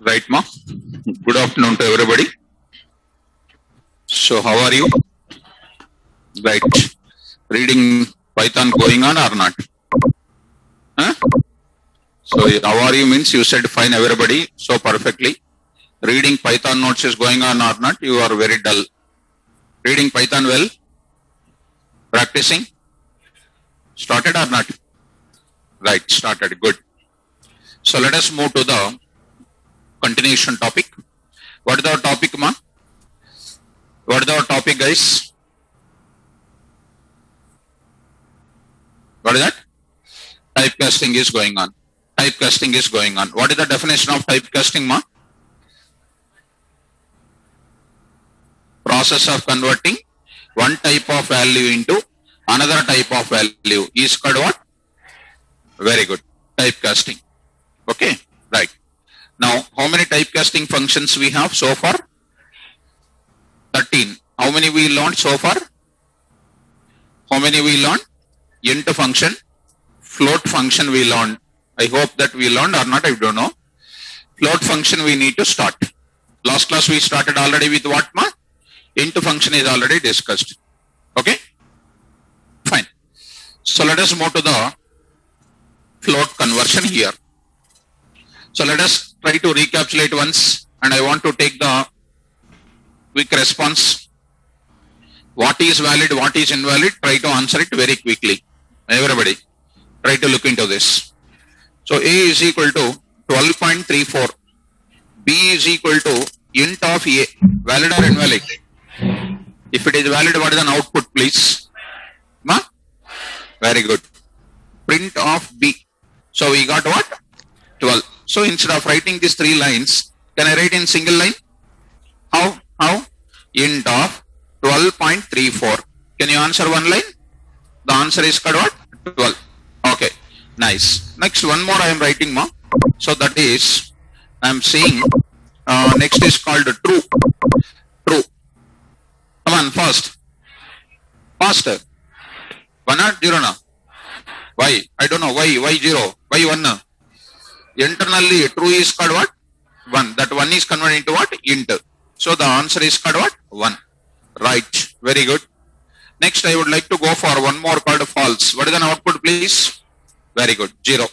Right, ma. Good afternoon to everybody. So, how are you? Right. Reading Python going on or not? Huh? So, how are you means you said fine, everybody. So, perfectly. Reading Python notes is going on or not? You are very dull. Reading Python well? Practicing? Started or not? Right, started. Good. So, let us move to the continuation topic. What is our topic, ma? What is our topic, guys? What is that? Typecasting is going on. Typecasting is going on. What is the definition of typecasting, ma? Process of converting one type of value into another type of value is called what? Very good. Typecasting. Okay, right. Now, how many typecasting functions we have so far? 13. How many we learned so far? How many we learned? Int function, float function we learned. I hope that we learned or not, I don't know. Float function we need to start. Last class we started already with what, ma? Int function is already discussed. Okay? Fine. So let us move to the float conversion here. So let us try to recapitulate once, and I want to take the quick response. What is valid, what is invalid, try to answer it very quickly. Everybody, try to look into this. So A is equal to 12.34. B is equal to int of A. Valid or invalid? If it is valid, what is an output, please? Ma? Very good. Print of B. So we got what? 12. So instead of writing these 3 lines, can I write in single line? How? Int of 12.34. Can you answer one line? The answer is called what? 12. Okay. Nice. Next, one more I am writing, ma. So that is, I am saying, next is called true. True. Come on, fast. Faster. 1 or 0 now? Why? I don't know. Why 0? Why 1? Internally, true is called what? 1. That 1 is converted into what? Int. So the answer is called what? 1. Right. Very good. Next, I would like to go for one more called false. What is an output, please? Very good. 0.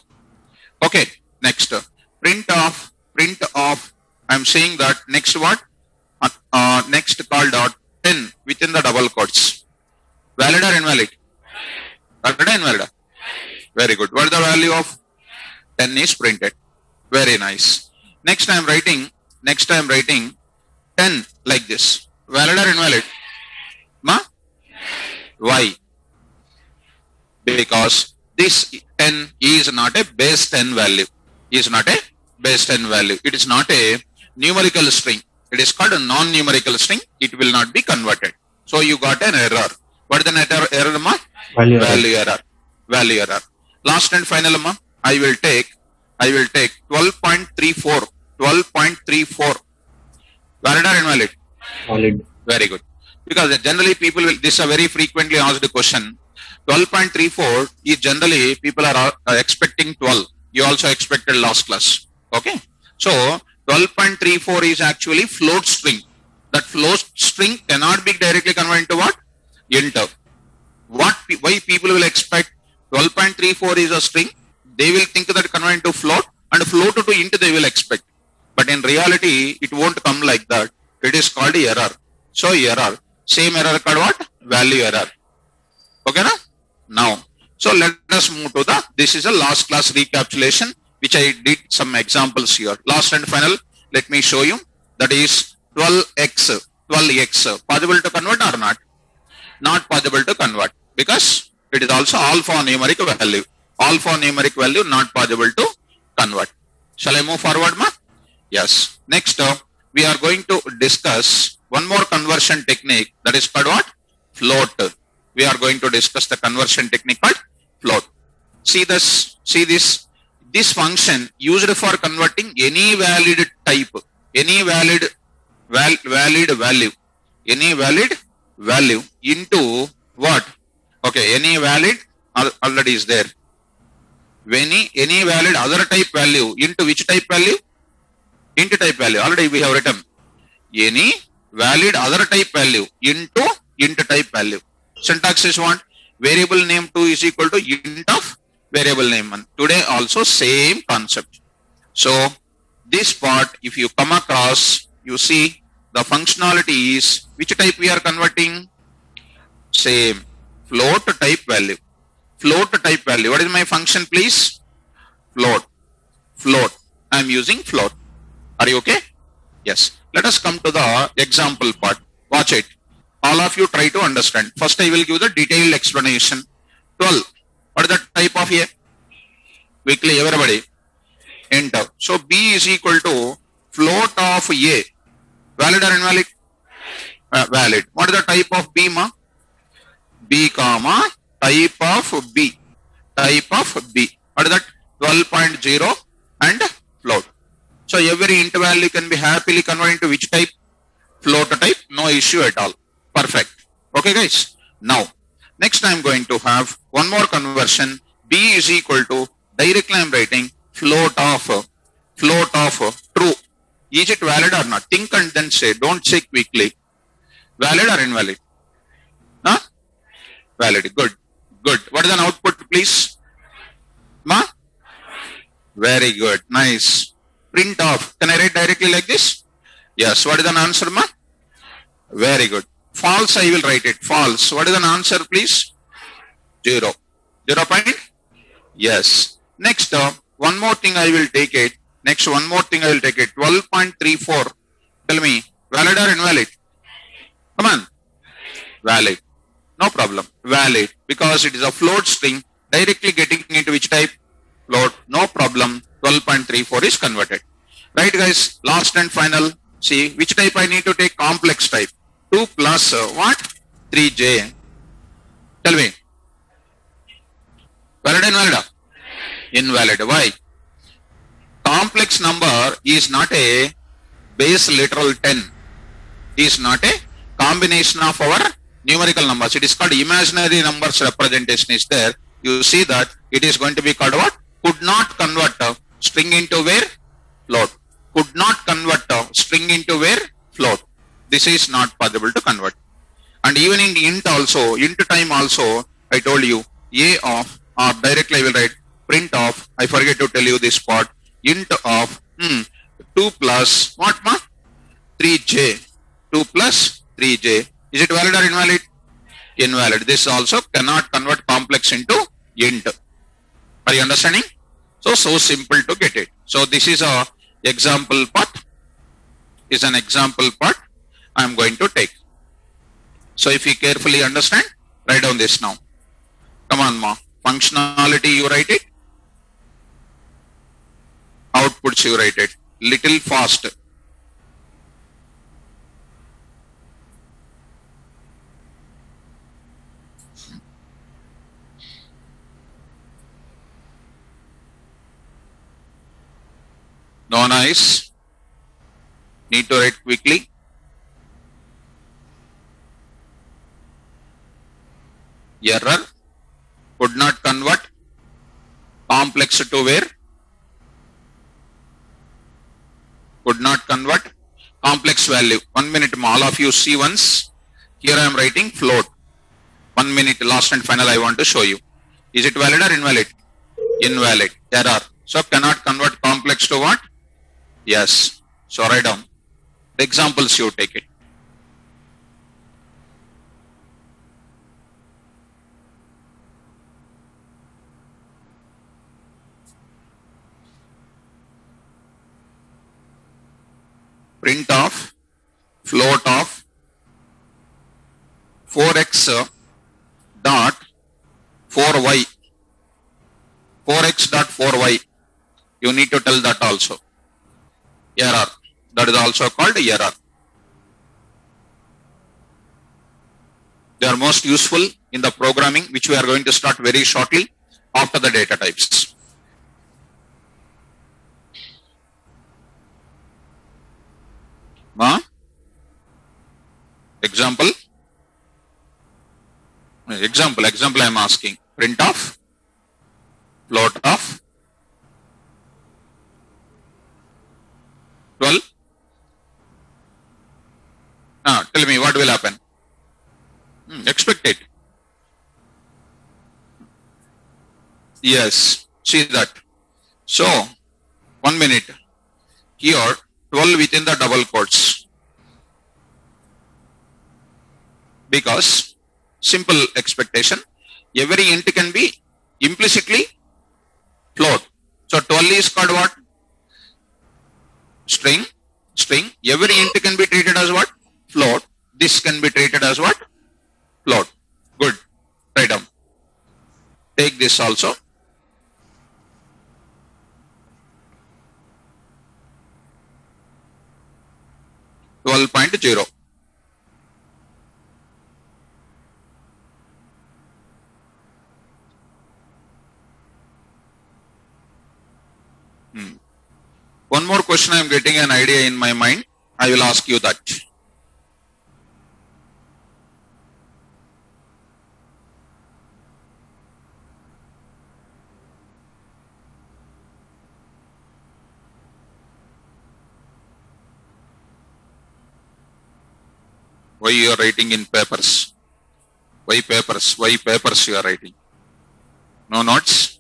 Okay. Next, print of. I am saying that next what? Next called 10 within the double quotes. Valid or invalid? Valid or invalid? Very good. What is the value of 10 is printed? Very nice. Next I am writing 10 like this. Valid or invalid? Ma? Why? Because this 10 is not a base 10 value. It is not a numerical string. It is called a non-numerical string. It will not be converted. So you got an error. What is the error, ma? Value error. Last and final, ma. I will take 12.34. 12.34. Valid or invalid? Valid. Very good. Because generally people will, this is a very frequently asked question. 12.34 is generally people are expecting 12. You also expected last class. Okay. So 12.34 is actually float string. That float string cannot be directly converted into what? Int. Why people will expect 12.34 is a string? They will think that convert into float, and float to int they will expect. But in reality, it won't come like that. It is called error. So error. Same error called what? Value error. Okay, na? Now, so let us move to this is a last class recapitulation, which I did some examples here. Last and final, let me show you. That is 12x. Possible to convert or not? Not possible to convert, because it is also alphanumeric value. Alphanumeric value not possible to convert. Shall I move forward, ma? Yes. Next, we are going to discuss one more conversion technique, that is called what? Float. We are going to discuss the conversion technique called float. See this. This function used for converting any valid type, any valid valid value, any valid value into what? Okay, any valid already is there. Any valid other type value into which type value? Into type value. Already we have written any valid other type value into type value. Syntax is what? Variable name 2 is equal to int of variable name 1. Today also same concept. So this part, if you come across, you see the functionality is which type we are converting? Same, float type value. Float type value. What is my function, please? Float. Float. I am using float. Are you okay? Yes. Let us come to the example part. Watch it. All of you try to understand. First I will give the detailed explanation. 12. What is the type of A? Quickly everybody. Enter. So B is equal to float of A. Valid or invalid? Valid. What is the type of B, ma? B comma type of B. Type of B. What is that? 12.0 and float. So every int value can be happily converted into which type? Float type. No issue at all. Perfect. Okay guys. Now next I am going to have one more conversion. B is equal to, directly I am writing float of true. Is it valid or not? Think and then say. Don't say quickly. Valid or invalid? Huh? Valid. Good. Good. What is an output, please? Ma? Very good. Nice. Print off. Can I write directly like this? Yes. What is an answer, ma? Very good. False, I will write it. False. What is an answer, please? 0. 0 point? Yes. Next, one more thing I will take it. Next, one more thing I will take it. 12.34. Tell me, valid or invalid? Come on. Valid. No problem. Valid. Because it is a float string. Directly getting into which type? Float. No problem. 12.34 is converted. Right guys? Last and final. See, which type I need to take? Complex type. 2 plus what? 3j. Tell me. Valid or invalid? Invalid. Why? Complex number is not a base literal 10. Is not a combination of our numerical numbers. It is called imaginary numbers representation is there. You see that it is going to be called what? Could not convert a string into where? Float. Could not convert a string into where? Float. This is not possible to convert. And even in int also, int time also, I told you, a of, or directly I will write print of, I forget to tell you this part, int of 2 plus, what ma? 3j. 2 plus 3j. Is it valid or invalid? Invalid. This also cannot convert complex into int. Are you understanding? So simple to get it. So this is a example part. Is an example part I am going to take. So if you carefully understand, write down this now. Come on ma. Functionality you write it. Outputs you write it. Little fast. No nice. Need to write quickly. Error. Could not convert complex to where? Could not convert complex value. 1 minute, all of you see once. Here I am writing float. 1 minute, last and final I want to show you. Is it valid or invalid? Invalid. Error. So cannot convert complex to what? Yes. So write down. The examples you take it. Print of float of 4x dot 4y. 4x dot 4y. You need to tell that also. Error. That is also called error. They are most useful in the programming, which we are going to start very shortly after the data types. Ma? Example I am asking. Print of, float of 12. Tell me what will happen. Expect it. Yes, see that. So, 1 minute. Here, 12 within the double quotes. Because, simple expectation, every int can be implicitly float. So, 12 is called what? String. Every int can be treated as what? Float. This can be treated as what? Float. Good. Write down. Take this also. $12.0. One more question, I am getting an idea in my mind. I will ask you that. Why you are writing in papers? Why papers? Why papers you are writing? No notes?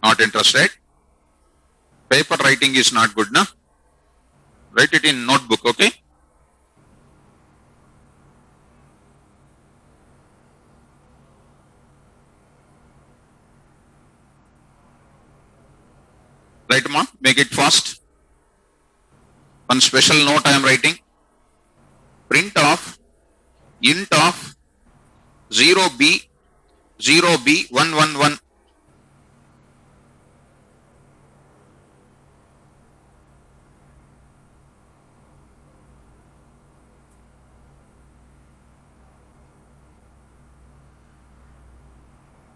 Not interested? Paper writing is not good, na? Write it in notebook, okay? Right, ma? Make it fast. One special note I am writing. Print of int of 0b 111.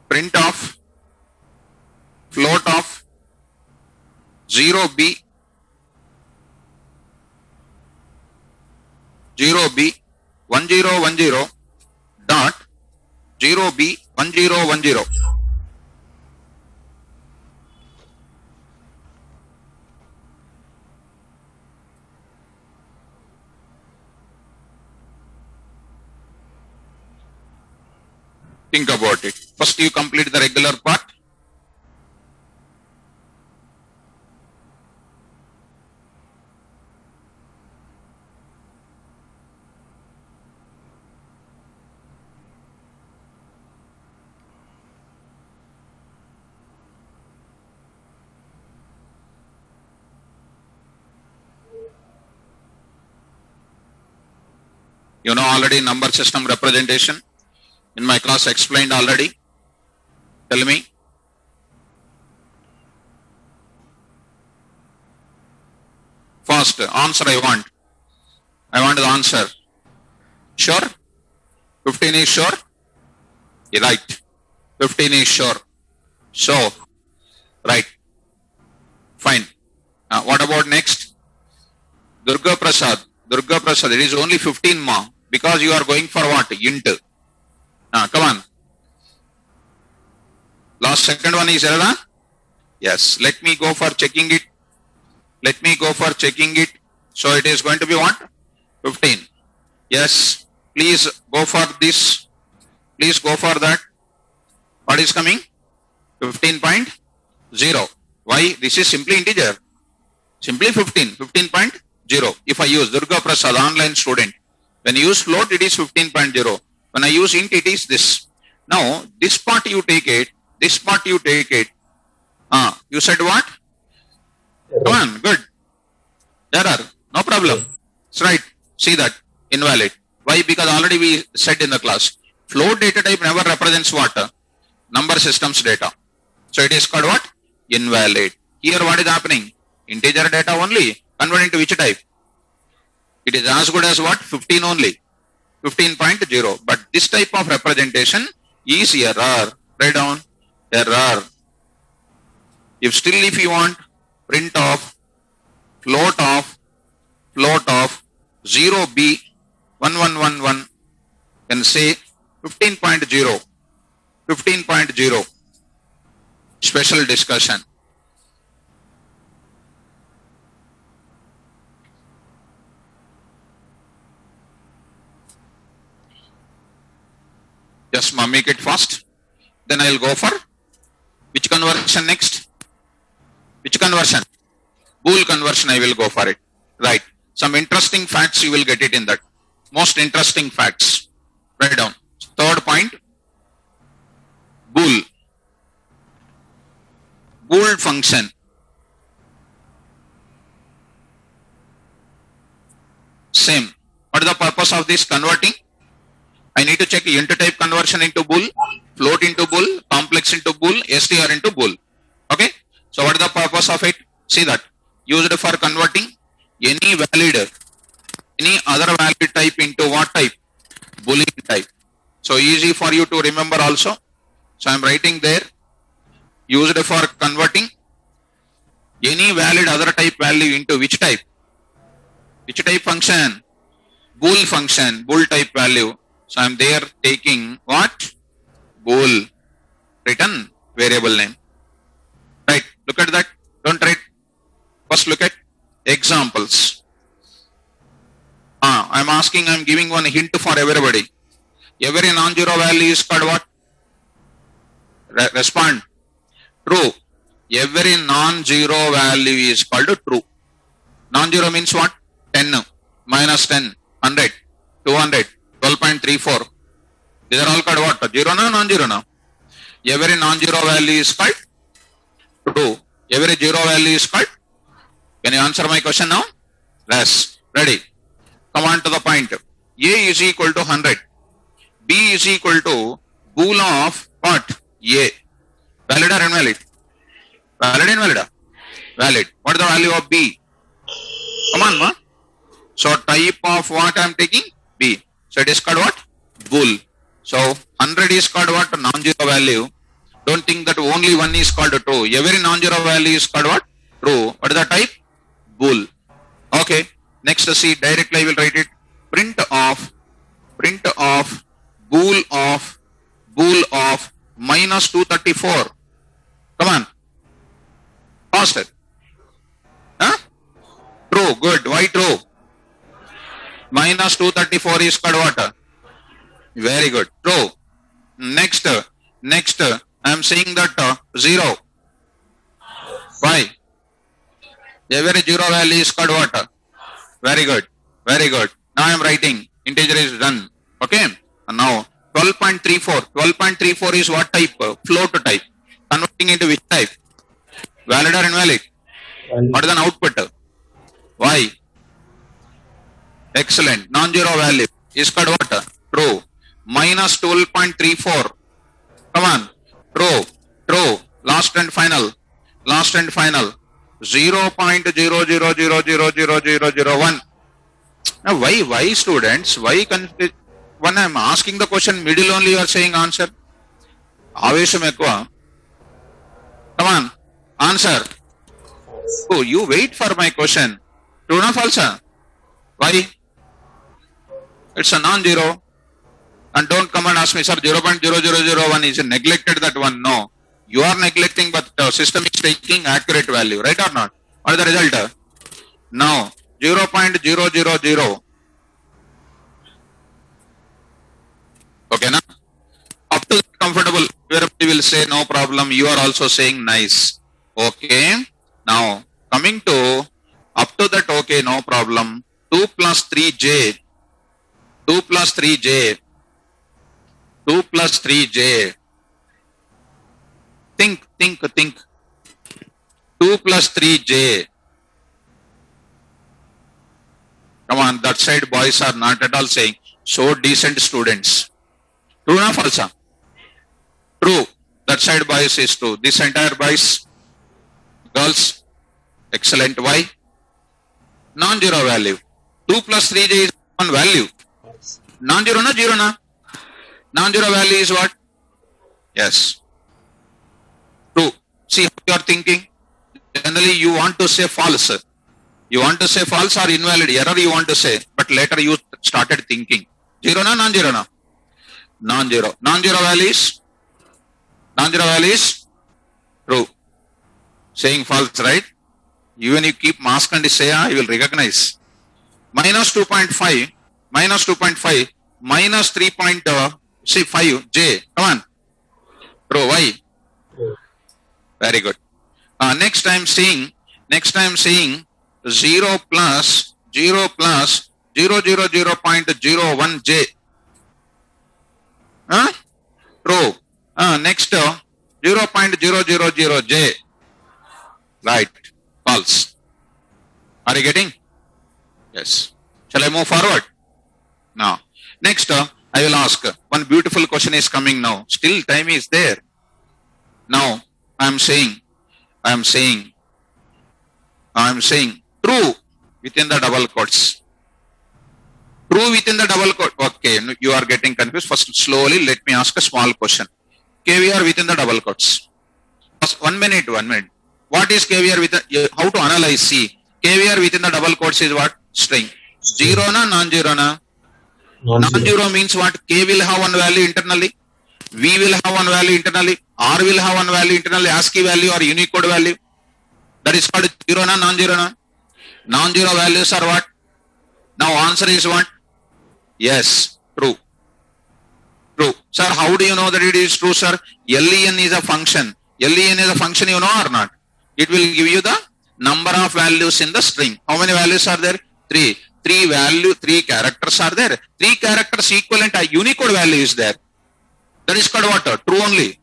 Print of float of 0b 1010 dot 0b 1010. Think about it. First you complete the regular part. You know already number system representation. In my class explained already. Tell me. First answer I want. I want the answer. Sure? 15 is sure? You're right. 15 is sure. So, right. Fine. What about next? Durga Prasad. It is only 15 ma. Because you are going for what? Int. Come on. Last second one is Erada? Yes. Let me go for checking it. So it is going to be what? 15. Yes. Please go for this. Please go for that. What is coming? 15.0. Why? This is simply integer. Simply 15.0. If I use Durga Prasad, online student, when you use float, it is 15.0. When I use int, it is this. Now, this part you take it. You said what? Come on, good. Error, no problem. That's right. See that, invalid. Why? Because already we said in the class, float data type never represents what? Number systems data. So it is called what? Invalid. Here what is happening? Integer data only. Converting to which type? It is as good as what? 15 only. 15.0. But this type of representation is error. Write down error. If you want print of float of 0b 1111, can say 15.0, 15.0, special discussion. Just make it fast. Then I'll go for which conversion next? Which conversion? Boole conversion, I will go for it. Right. Some interesting facts you will get it in that. Most interesting facts. Write down. Third point. Boole. Boole function. Same. What is the purpose of this converting? I need to check int type conversion into bool, float into bool, complex into bool, str into bool. Okay. So what is the purpose of it? See that. Used for converting any valid, any other valid type into what type? Boolean type. So easy for you to remember also. So I am writing there. Used for converting any valid other type value into which type? Which type function? Boole function, bool type value. So I am there taking what? Bool, written variable name. Right, look at that. Don't write. First look at examples. I am asking, I am giving one hint for everybody. Every non-zero value is called what? Respond. True. Every non-zero value is called true. Non-zero means what? 10, minus 10, 100, 200, 12.34. These are all called what? Zero na, non-zero na? Every non-zero value is called true. Every zero value is called. Can you answer my question now? Yes. Ready. Come on to the point. A is equal to 100. B is equal to bool of what? A. Valid or invalid? Valid, invalid? Valid. What is the value of B? Come on, ma. So type of what I am taking? B. So it is called what? Bool. So 100 is called what? Non-zero value. Don't think that only one is called true. Every non-zero value is called what? True. What is the type? Bool. Okay. Next, see, directly I will write it. Print of bool of minus 234. Come on. Faster. Huh? True. Good. Why true? Minus 234 is called what? Very good. True. Next, I am saying that 0. Why? Every zero value is called what? Very good. Very good. Now I am writing. Integer is done. Okay. And now 12.34. 12.34 is what type? Float type. Converting into which type? Valid or invalid? What is an output? Why? Excellent. Non-zero value is called what? True. Minus 12.34. Come on. True. True. Last and final. 0.00000001. Now why students? Why when I am asking the question, middle only you are saying answer? Avesham ekva. Come on. Answer. Oh, you wait for my question. True or false? Why? It's a non-zero. And don't come and ask me, sir, 0.0001 is neglected, that one. No. You are neglecting, but the system is taking accurate value, right or not? What is the result? Now, 0.000. Okay, na? Up to that comfortable, everybody will say no problem. You are also saying nice. Okay. Now, coming to up to that, okay, no problem. 2 plus 3j. 2 plus 3j. 2 plus 3j. Think. 2 plus 3j. Come on, that side boys are not at all saying. So decent students. True or false? True. That side boys is true. This entire boys, girls, excellent. Why? Non-zero value. 2 plus 3j is one value. Non-zero na, zero na? Non-zero value is what? Yes. True. See how you are thinking. Generally, you want to say false. You want to say false or invalid? Error you want to say, but later you started thinking. Zero na, non-zero na? Non-zero. Non-zero values? Non-zero values? True. Saying false, right? Even you keep mask and say, you will recognize. Minus 2.5, minus 2.5, minus 3.5, J. Come on. True. Why? Very good. Next I'm saying 0 plus 0.01 J. True. Next 0.000 J. Right. False. Are you getting? Yes. Shall I move forward? Now. Next I will ask. One beautiful question is coming now. Still time is there. Now I am saying true within the double quotes. True within the double quote. Okay, you are getting confused. First, slowly, let me ask a small question. KVR within the double quotes. First, 1 minute. What is KVR with how to analyze? See, KVR within the double quotes is what? String. Zero na, non-zero na? Non-zero means what? K will have one value internally. V will have one value internally. R will have one value internally. ASCII value or Unicode value. That is called zero na, non-zero na? Non-zero values are what? Now answer is what? Yes, true. True. Sir, how do you know that it is true, sir? LEN is a function. LEN is a function, you know or not? It will give you the number of values in the string. How many values are there? 3. 3 characters are there. 3 characters equivalent a Unicode value is there. That is called what? True only.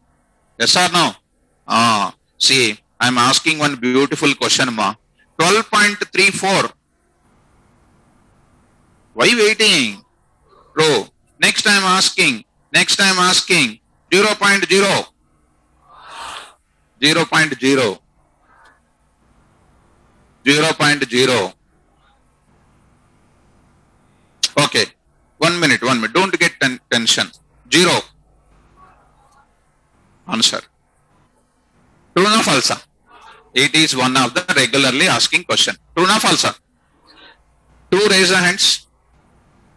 Yes or no? See, I am asking one beautiful question, ma. 12.34. Why waiting? True. Next I am asking 0.0. 0.0. Okay. 1 minute. Don't get tension. 0. Answer. True or false? It is one of the regularly asking question. True or false? True, raise the hands.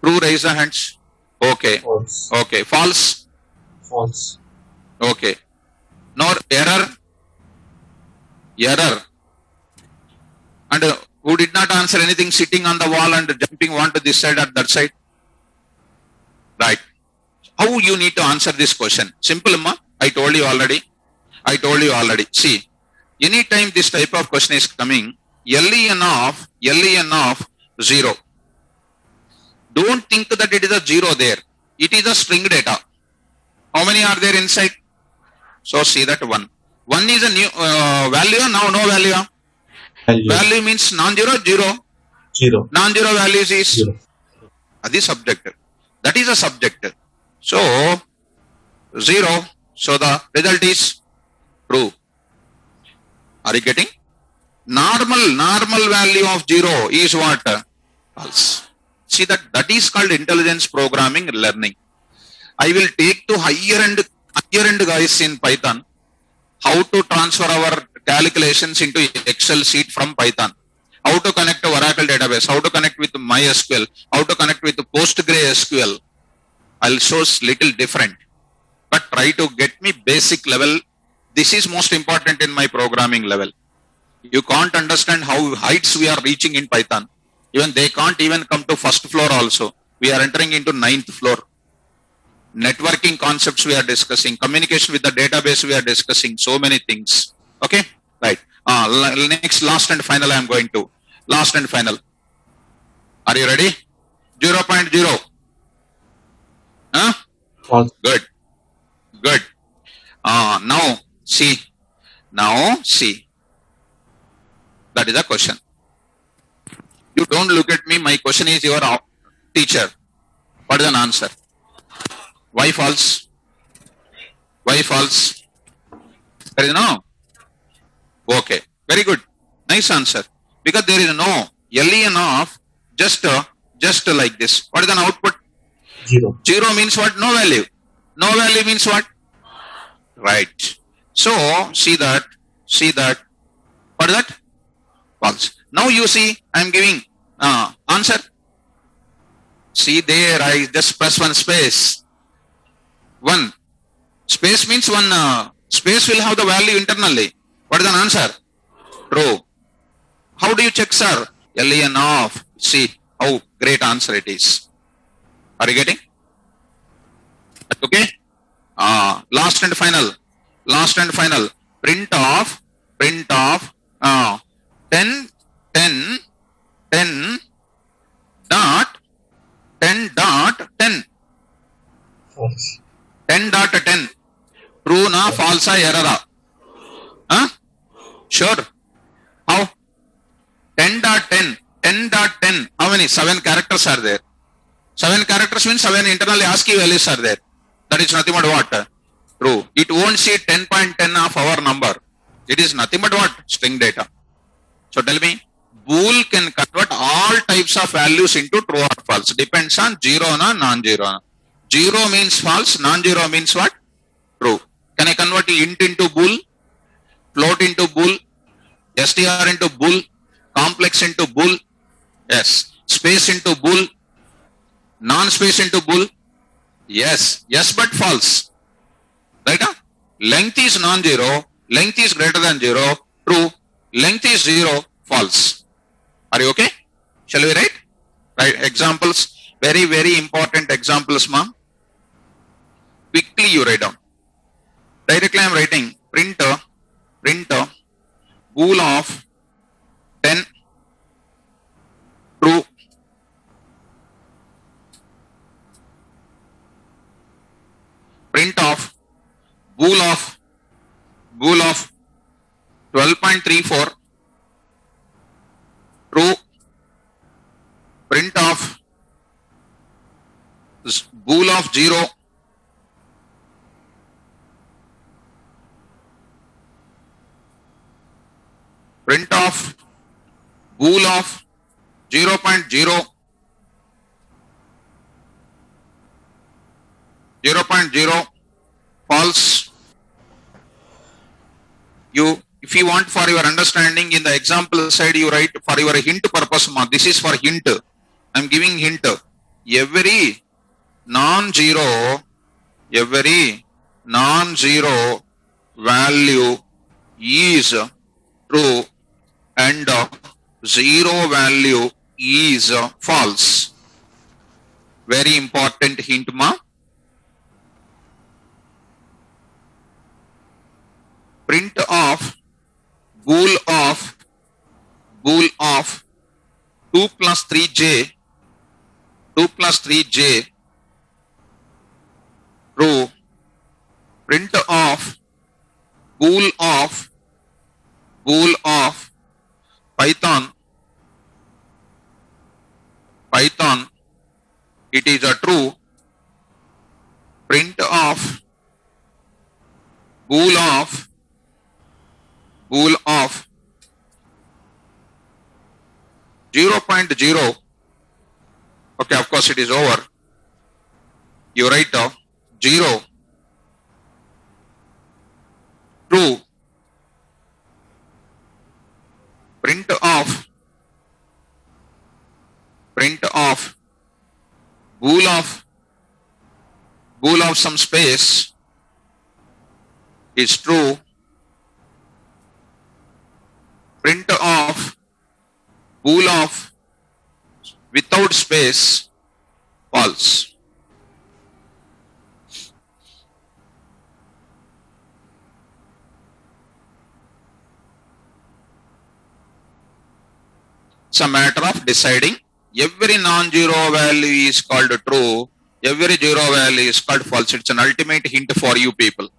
True, raise the hands. Okay. False. Okay. False. False. Okay. No error. And who did not answer anything, sitting on the wall and jumping one to this side or that side? Right. How you need to answer this question? Simple, ma. I told you already. See, anytime this type of question is coming, LEN of 0. Don't think that it is a 0 there. It is a string data. How many are there inside? So see that 1. 1 is a new value. Now no value. Value means non-zero, 0. Non-zero values is 0. That is a subject. So 0. So the result is true. Are you getting? Normal value of 0 is what? False. See that is called intelligence programming learning. I will take to higher end guys in Python how to transfer our calculations into Excel sheet from Python. How to connect to Oracle database, how to connect with MySQL, how to connect with PostgreSQL. I'll show little different. But try to get me basic level. This is most important in my programming level. You can't understand how heights we are reaching in Python. Even they can't even come to first floor also. We are entering into 9th floor. Networking concepts we are discussing. Communication with the database we are discussing. So many things. Okay? Right. Next, last and final I am going to. Last and final. Are you ready? 0.0. Huh? False. Good. Now see. That is the question. You don't look at me. My question is your teacher. What is an answer? Why false? There is no. Okay. Very good. Nice answer. Because there is no LEN of just like this. What is an output? 0. 0 means what? No value. No value means what? Right. So see that. What is that? False. Now you see, I am giving answer. See there, I just press one space. One space means one space will have the value internally. What is an answer? True. How do you check, sir? LEN off. See how great answer it is. Are you getting? Okay. Last and final. Last and final. Print off 10 10 10 dot 10 dot 10. False. 10 dot 10. True na, false, error? Huh? Sure. How? 10 dot 10. 10 dot 10. How many? 7 characters are there. 7 characters means 7 internally ASCII values are there. That is nothing but what? True. It won't see 10.10 of our number. It is nothing but what? String data. So tell me, bool can convert all types of values into true or false. Depends on zero na non-zero. Zero means false, non-zero means what? True. Can I convert int into bool, float into bool, str into bool, complex into bool? Yes. Space into bool, non-space into bool? Yes. Yes, but false. Right? Length is non-zero, length is greater than 0, true. Length is 0, false. Are you okay? Shall we write? Right. Examples. Very, very important examples, ma'am. Quickly you write down. Directly I am writing print bool of 10 true. Print of bool of 12.34 true. Print of bool of 0 print of bool of 0.0 false. You, if you want for your understanding in the example side, you write for your hint purpose. This is for hint. I am giving hint. Every non-zero value is true and zero value is false. Very important hint, ma. Print of bool of 2 plus 3j true. Print of bool of Python, it is a true. Print of bool of 0.0. Okay, of course it is over. You write 0 true. Print of bool of some space is true. Print of bool of without space false. It's a matter of deciding. Every non-zero value is called true. Every zero value is called false. It's an ultimate hint for you people.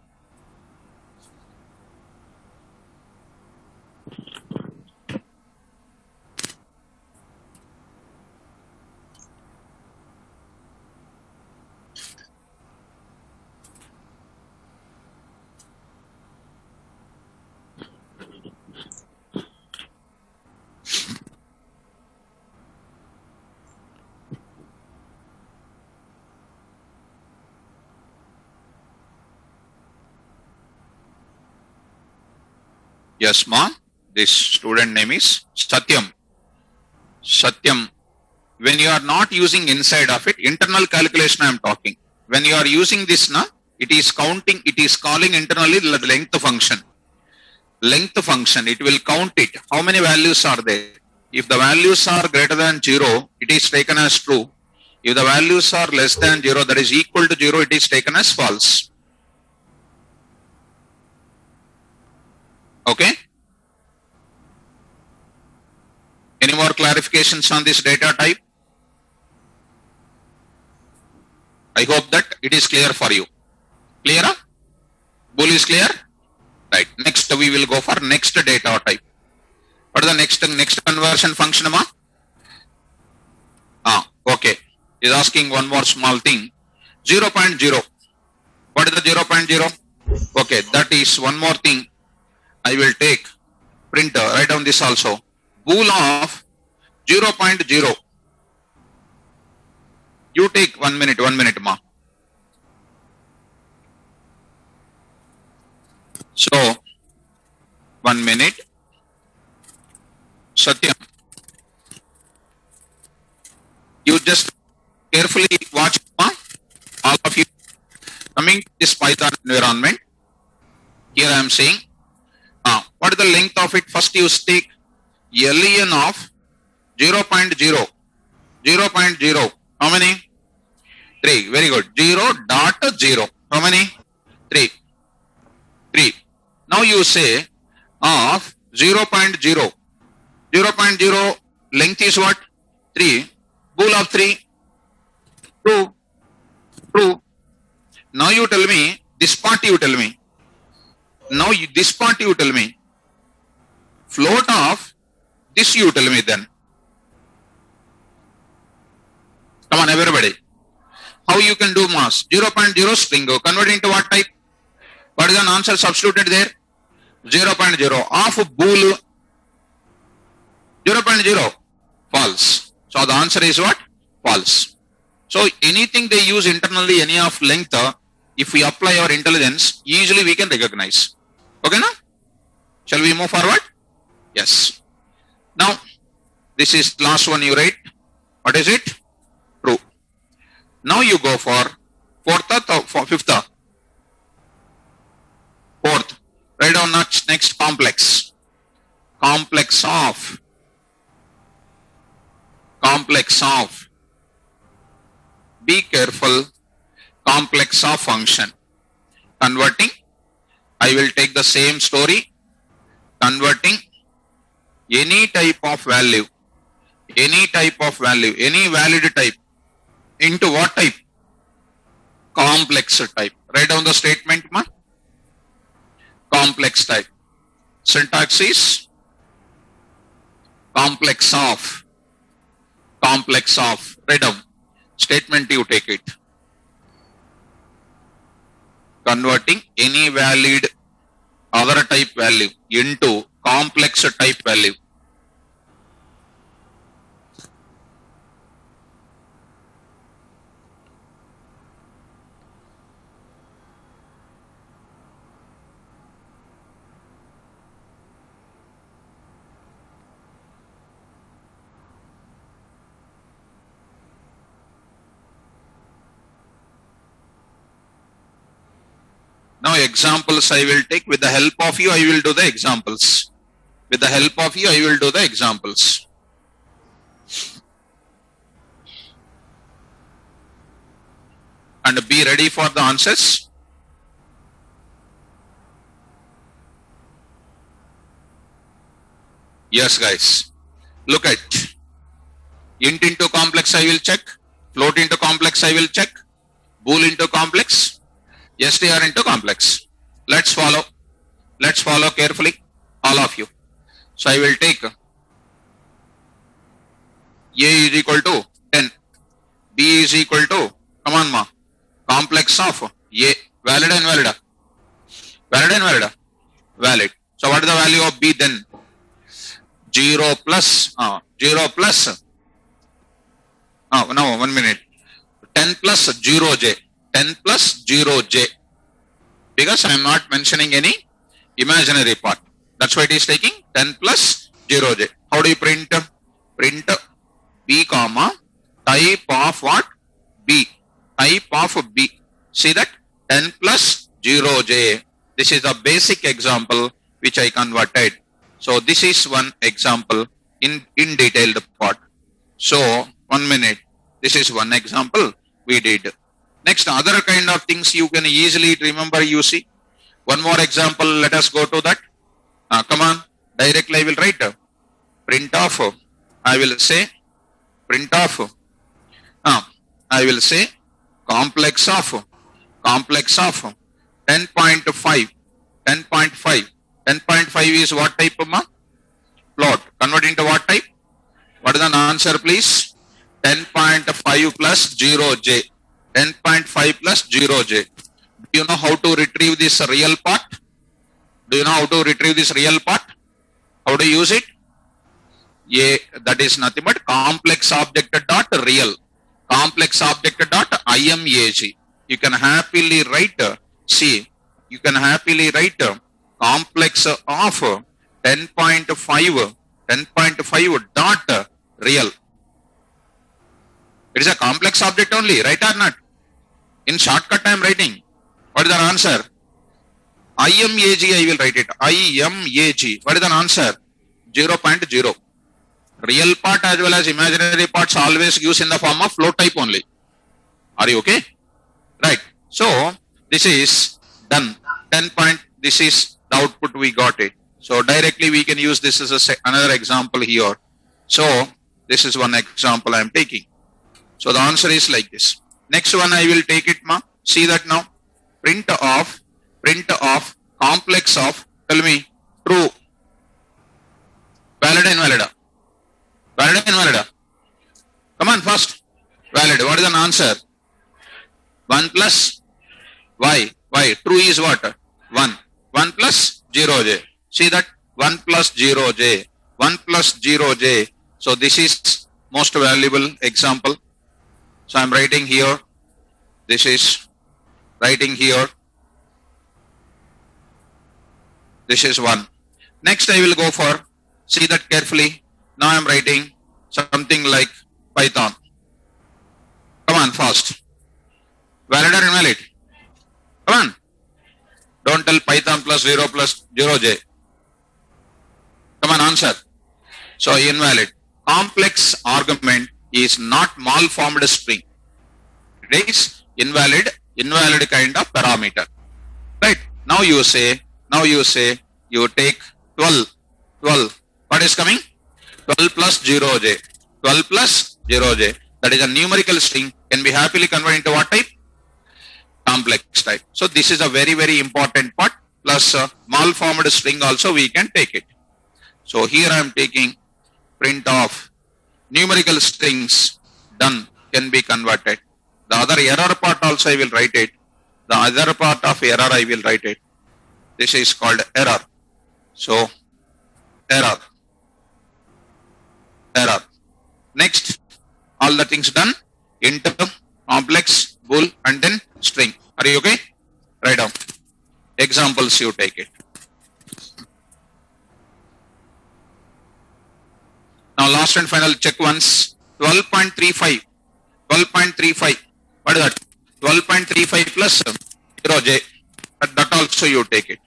Yes, ma'am. This student name is Satyam. Satyam, when you are not using inside of it, internal calculation I am talking. When you are using this na, it is counting, it is calling internally the length function. Length function, it will count it. How many values are there? If the values are greater than 0, it is taken as true. If the values are less than 0, that is equal to 0, it is taken as false. Okay? Any more clarifications on this data type? I hope that it is clear for you. Clear? Bool is clear? Right. Next we will go for next data type. What is the next conversion function, ma? Okay. Is asking one more small thing. 0.0. What is the 0.0? Okay, that is one more thing. I will take printer. Write down this also. Bool of 0.0. You take 1 minute, ma. So, 1 minute. Satyam, you just carefully watch, ma. All of you coming to this Python environment. Here I am saying, what is the length of it? First you take len of 0.0. 0.0. How many? 3. Very good. 0.0. How many? 3. 3. Now you say of 0.0. 0.0 length is what? 3. Bool of 3. True. True. Now you tell me, this part you tell me. Now this part you tell me. Float of this you tell me then. Come on everybody. How you can do mass? 0.0 string. Convert into what type? What is an answer substituted there? 0.0. Of bool 0.0. False. So the answer is what? False. So anything they use internally, any of length, if we apply our intelligence, easily we can recognize. Okay, na? Shall we move forward? Yes. Now, this is last one you write. What is it? True. Now you go for fourth or fifth. Fourth. Write down next complex. Complex of. Complex of. Be careful. Complex of function. Converting. I will take the same story. Converting any type of value. Any type of value. Any valid type. Into what type? Complex type. Write down the statement, ma. Complex type. Syntax is complex of. Complex of. Write down. Statement you take it. Converting any valid other type value into complex type value. Now examples I will take. With the help of you, I will do the examples. With the help of you, I will do the examples. And be ready for the answers. Yes, guys. Look at int into complex I will check. Float into complex I will check. Bool into complex. STR into complex. Let's follow. Let's follow carefully, all of you. So I will take A is equal to 10. B is equal to, come on ma, complex of A. Valid and invalid? Valid and invalid? Valid. So what is the value of B then? 0 plus, now 1 minute. 10 plus 0j. 10 plus 0j. Because I am not mentioning any imaginary part. That's why it is taking 10 plus 0j. How do you print? Print B comma type of what? B. Type of B. See that? 10 plus 0j. This is a basic example which I converted. So this is one example in detailed part. So 1 minute. This is one example we did. Next, other kind of things you can easily remember, you see. One more example, let us go to that. Come on, directly I will write. Print off. I will say print off. I will say complex of 10.5. 10.5. 10.5 is what type of plot? Convert into what type? What is the answer, please? 10.5 plus 0j. 10.5 plus 0j. Do you know how to retrieve this real part? Do you know how to retrieve this real part? How to use it? That is nothing but complex object dot real. Complex object dot imag. You can happily write, you can happily write complex of 10.5 dot real. It is a complex object only, right or not? In shortcut I am writing. What is the answer? IMAG I will write it. IMAG. What is the answer? 0.0. Real part as well as imaginary parts always gives in the form of float type only. Are you okay? Right. So this is done. 10 point. This is the output we got it. So directly we can use this as another example here. So this is one example I am taking. So the answer is like this. Next one I will take it, ma. See that now. Print of complex of, tell me, true. Valid, invalid. Valid, invalid. Come on, first. Valid. What is an answer? 1 plus y. Y. True is what? 1. 1 plus 0j. See that? 1 plus 0j. 1 plus 0j. So this is most valuable example. So I am writing here. This is writing here. This is 1. Next I will go for, see that carefully. Now I am writing something like Python. Come on, fast. Valid or invalid? Come on. Don't tell Python plus 0 plus 0j. Come on, answer. So invalid. Complex argument is not malformed string. It is invalid kind of parameter. Right? Now you say, you take 12. What is coming? 12 plus 0j. 12 plus 0j. That is a numerical string. Can be happily converted into what type? Complex type. So this is a very, very important part. Plus malformed string also we can take it. So here I am taking print of numerical strings done can be converted. The other error part also I will write it. The other part of error I will write it. This is called error. So error. Next, all the things done. Int, complex, bool, and then string. Are you okay? Write down. Examples you take it. Now last and final check once. 12.35. 12.35. What is that? 12.35 plus 0j. That also you take it.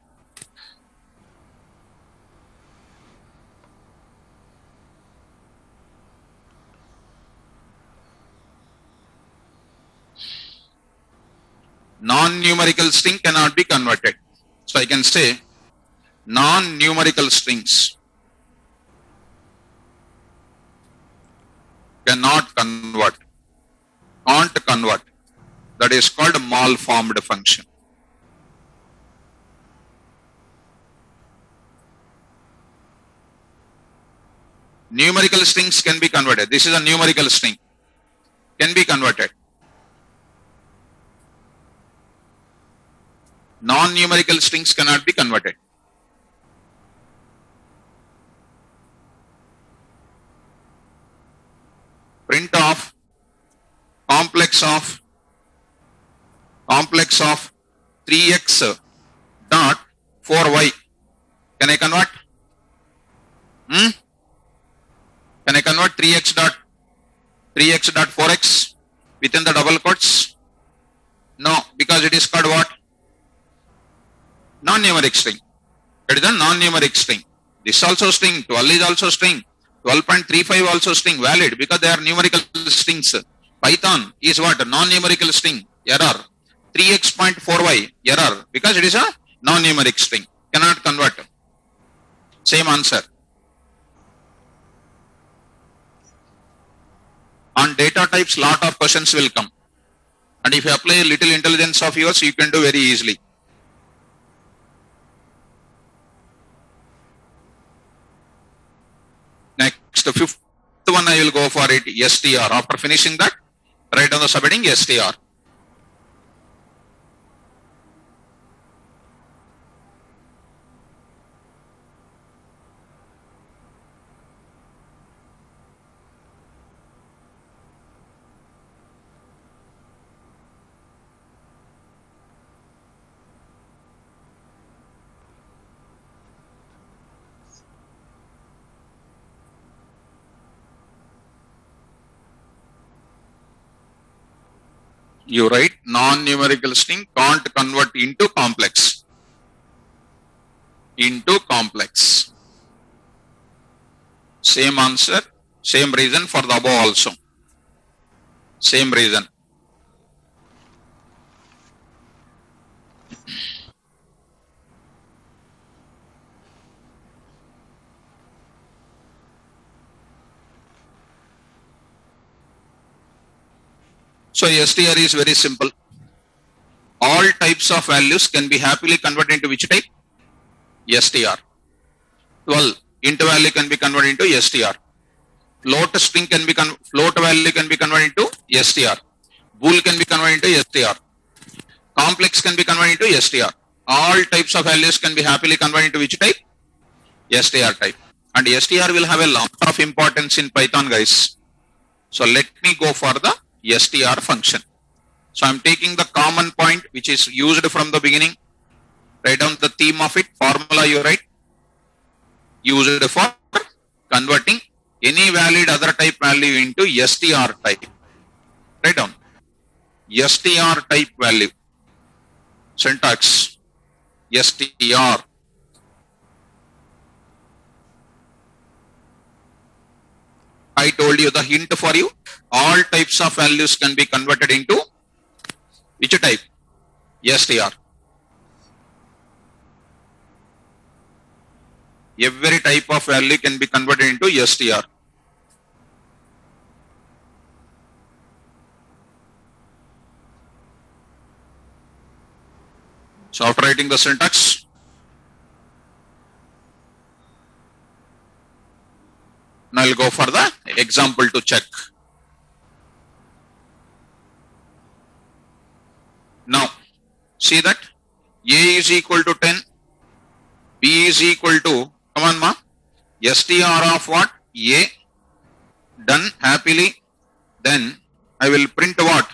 Non-numerical string cannot be converted. So I can say non-numerical strings cannot convert, can't convert. That is called malformed function. Numerical strings can be converted. This is a numerical string. Can be converted. Non-numerical strings cannot be converted. Print of complex of 3x dot 4y. Can I convert? Can I convert 3x dot 3x dot 4x within the double quotes? No, because it is called what? Non-numeric string. It is a non-numeric string. This also string, 12 is also string, 12.35 also string, valid because they are numerical strings. Python is what? Non-numerical string, error. 3x.4y, error, because it is a non-numeric string, cannot convert. Same answer. On data types, lot of questions will come. And if you apply a little intelligence of yours, you can do very easily. Next, the fifth one I will go for it, str. After finishing that, write on the subheading str. You write non-numerical string can't convert into complex. Same answer, same reason for the above also. Same reason. So str is very simple. All types of values can be happily converted into which type? str. 12 int value can be converted into str. Float string can be float value can be converted into str. Bool can be converted into str. Complex can be converted into str. All types of values can be happily converted into which type? str type. And str will have a lot of importance in Python, guys. So let me go for the str function. So I am taking the common point which is used from the beginning. Write down the theme of it. Formula you write. Used for converting any valid other type value into str type. Write down str type value. Syntax str. I told you the hint for you. All types of values can be converted into which type? str. Every type of value can be converted into str. So after writing the syntax, now I'll go for the example to check. Now, see that A is equal to 10, B is equal to, come on ma, str of what? A, done happily. Then I will print what?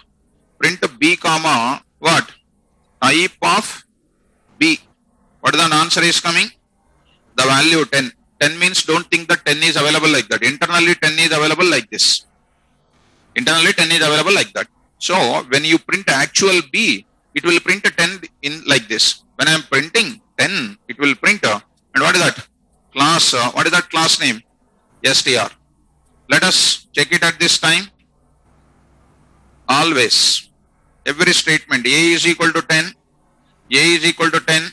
Print B comma what? Type of B. What is the answer is coming? The value 10. 10 means don't think that 10 is available like that. Internally 10 is available like this. Internally 10 is available like that. So when you print actual B, it will print 10 in like this. When I am printing 10, it will print and what is that? Class, what is that class name? str. Let us check it at this time. Always, every statement, A is equal to 10, A is equal to 10.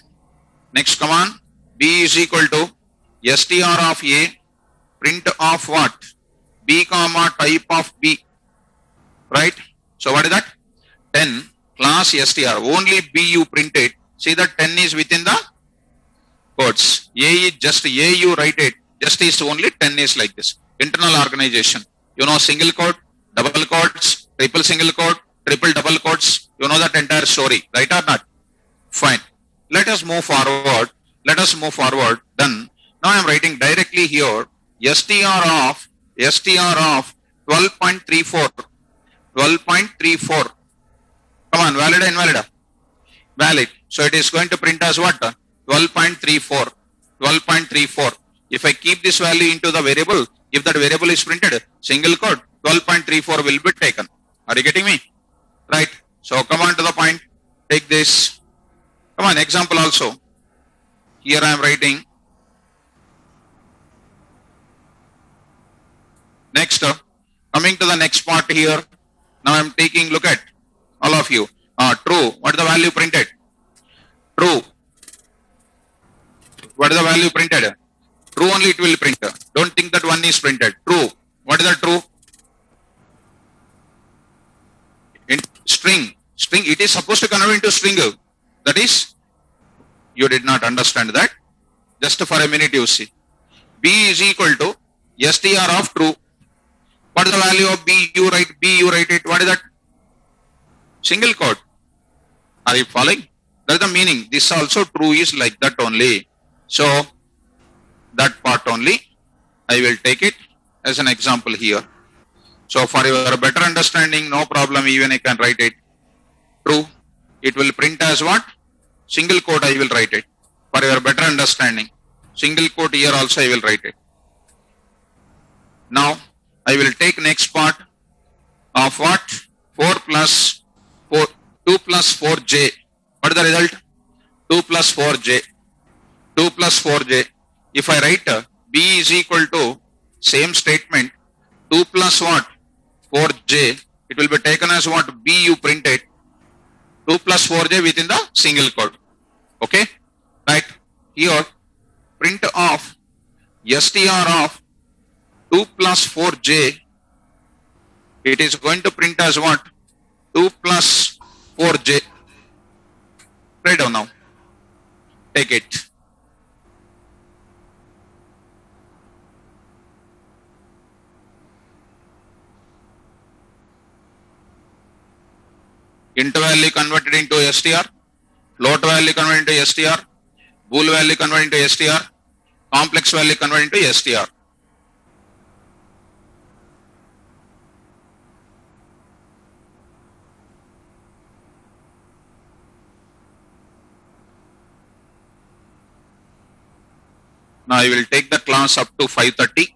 Next, come on, B is equal to str of A, print of what? B comma type of B, right? So what is that? 10 class str, only B you printed. See that 10 is within the quotes. A is just A you write it, just is only 10 is like this. Internal organization. You know single quote, double quotes, triple single quote, triple double quotes. You know that entire story, right or not? Fine. Let us move forward. Then now I am writing directly here str of 12.34. 12.34. Come on, valid or invalid? Valid. So it is going to print as what? 12.34. 12.34. If I keep this value into the variable, if that variable is printed, single quote, 12.34 will be taken. Are you getting me? Right. So come on to the point. Take this. Come on, example also. Here I am writing. Next, coming to the next part here. Now I am taking, look at all of you. True. What is the value printed? True. What is the value printed? True only it will print. Don't think that one is printed. True. What is the true? In string. String, it is supposed to convert into string. That is, you did not understand that. Just for a minute you see. B is equal to str of true. What is the value of B? You write B, you write it. What is that? Single quote. Are you following? That is the meaning. This also true is like that only. So, that part only, I will take it as an example here. So, for your better understanding, no problem, even I can write it. True. It will print as what? Single quote I will write it. For your better understanding. Single quote here also I will write it. Now, I will take next part of what? 4 plus 4, 2 plus 4j. What is the result? 2 plus 4j. 2 plus 4j. If I write B is equal to same statement, 2 plus what? 4j. It will be taken as what? B you printed. 2 plus 4j within the single quote. Okay? Right. Here, print of str of 2 plus 4j, it is going to print as what? 2 plus 4j. Write down now. Take it. Int value converted into str, float value converted into str, bool value converted into str, complex value converted into str. Now I will take the class up to 5:30.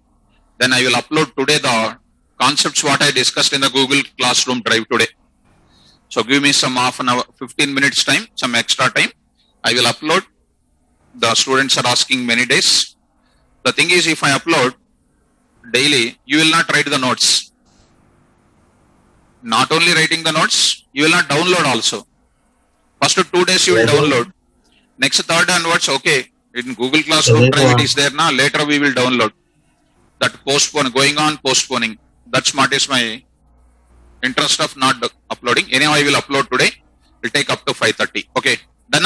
Then I will upload today the concepts what I discussed in the Google Classroom Drive today. So give me some half an hour, 15 minutes time, some extra time. I will upload. The students are asking many days. The thing is, if I upload daily, you will not write the notes. Not only writing the notes, you will not download also. First 2 days you will download. Next third onwards, okay. In Google Classroom Drive it is there now. Later we will download. That postpone, going on postponing. That's what is my interest of not uploading. Anyhow, I will upload today. It will take up to 5:30. Okay. Done?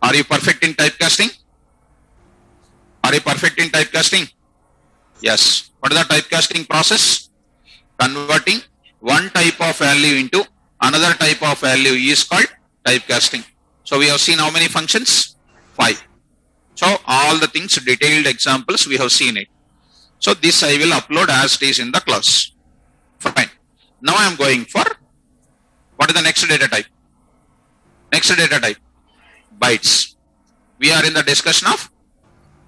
Are you perfect in typecasting? Are you perfect in typecasting? Yes. What is the typecasting process? Converting one type of value into another type of value is called typecasting. So we have seen how many functions? 5. So all the things, detailed examples, we have seen it. So this I will upload as it is in the class. Fine. Now I am going for, what is the next data type? Next data type, bytes. We are in the discussion of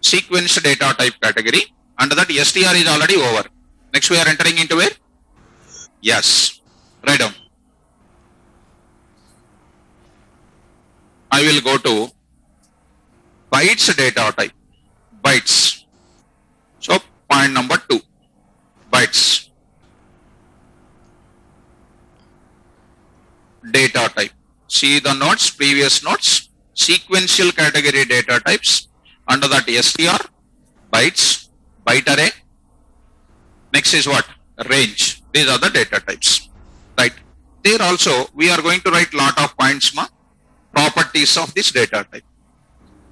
sequence data type category. Under that str is already over. Next we are entering into where? Yes. Write down. I will go to bytes data type. Bytes. So point number 2. Bytes. Data type. See the notes, previous notes. Sequential category data types. Under that str, bytes, byte array. Next is what? Range. These are the data types. Right. There also we are going to write lot of points, properties of this data type.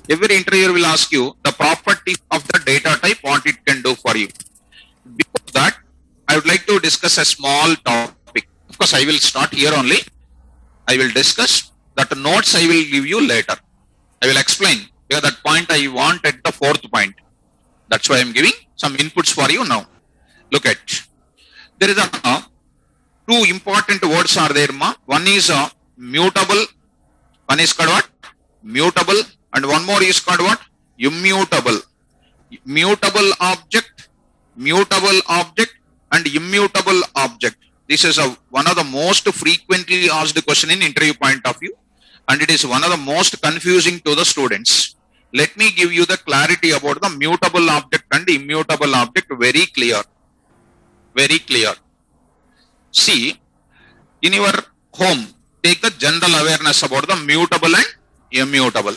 Every interviewer will ask you the properties of the data type, what it can do for you. Before that, I would like to discuss a small topic. Of course, I will start here only. I will discuss that notes I will give you later. I will explain. Because that point I want at the 4th point. That's why I am giving some inputs for you now. Look at. There is a 2 important words are there, ma. One is mutable. One is called what? Mutable. And one more is called what? Immutable. Mutable object, and immutable object. This is one of the most frequently asked question in interview point of view, and it is one of the most confusing to the students. Let me give you the clarity about the mutable object and immutable object. Very clear. Very clear. See, in your home, take the general awareness about the mutable and immutable.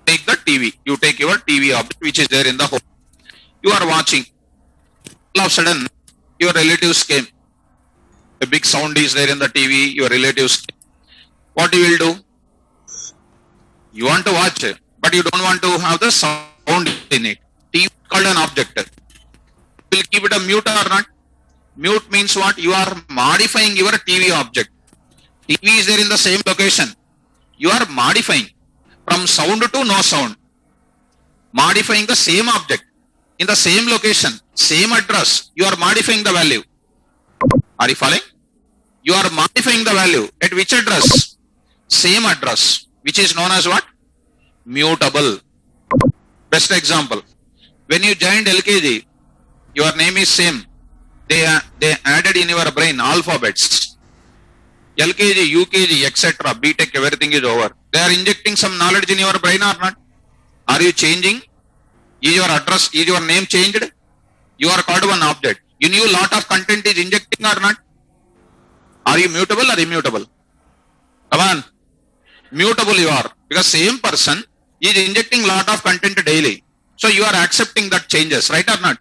Take the TV. You take your TV object which is there in the home. You are watching. All of a sudden, your relatives came. A big sound is there in the TV. Your relatives came. What you will do? You want to watch it, but you don't want to have the sound in it. TV is called an object. You will keep it a mute or not? Mute means what? You are modifying your TV object. TV is there in the same location. You are modifying from sound to no sound. Modifying the same object in the same location, same address. You are modifying the value. Are you following? You are modifying the value. At which address? Same address, which is known as what? Mutable. Best example. When you joined LKG, your name is same. They added in your brain alphabets. LKG, UKG, etc. BTech, everything is over. They are injecting some knowledge in your brain or not? Are you changing? Is your address, is your name changed? You are called one object. You knew lot of content is injecting or not? Are you mutable or immutable? Come on. Mutable you are. Because same person is injecting lot of content daily. So you are accepting that changes, right or not?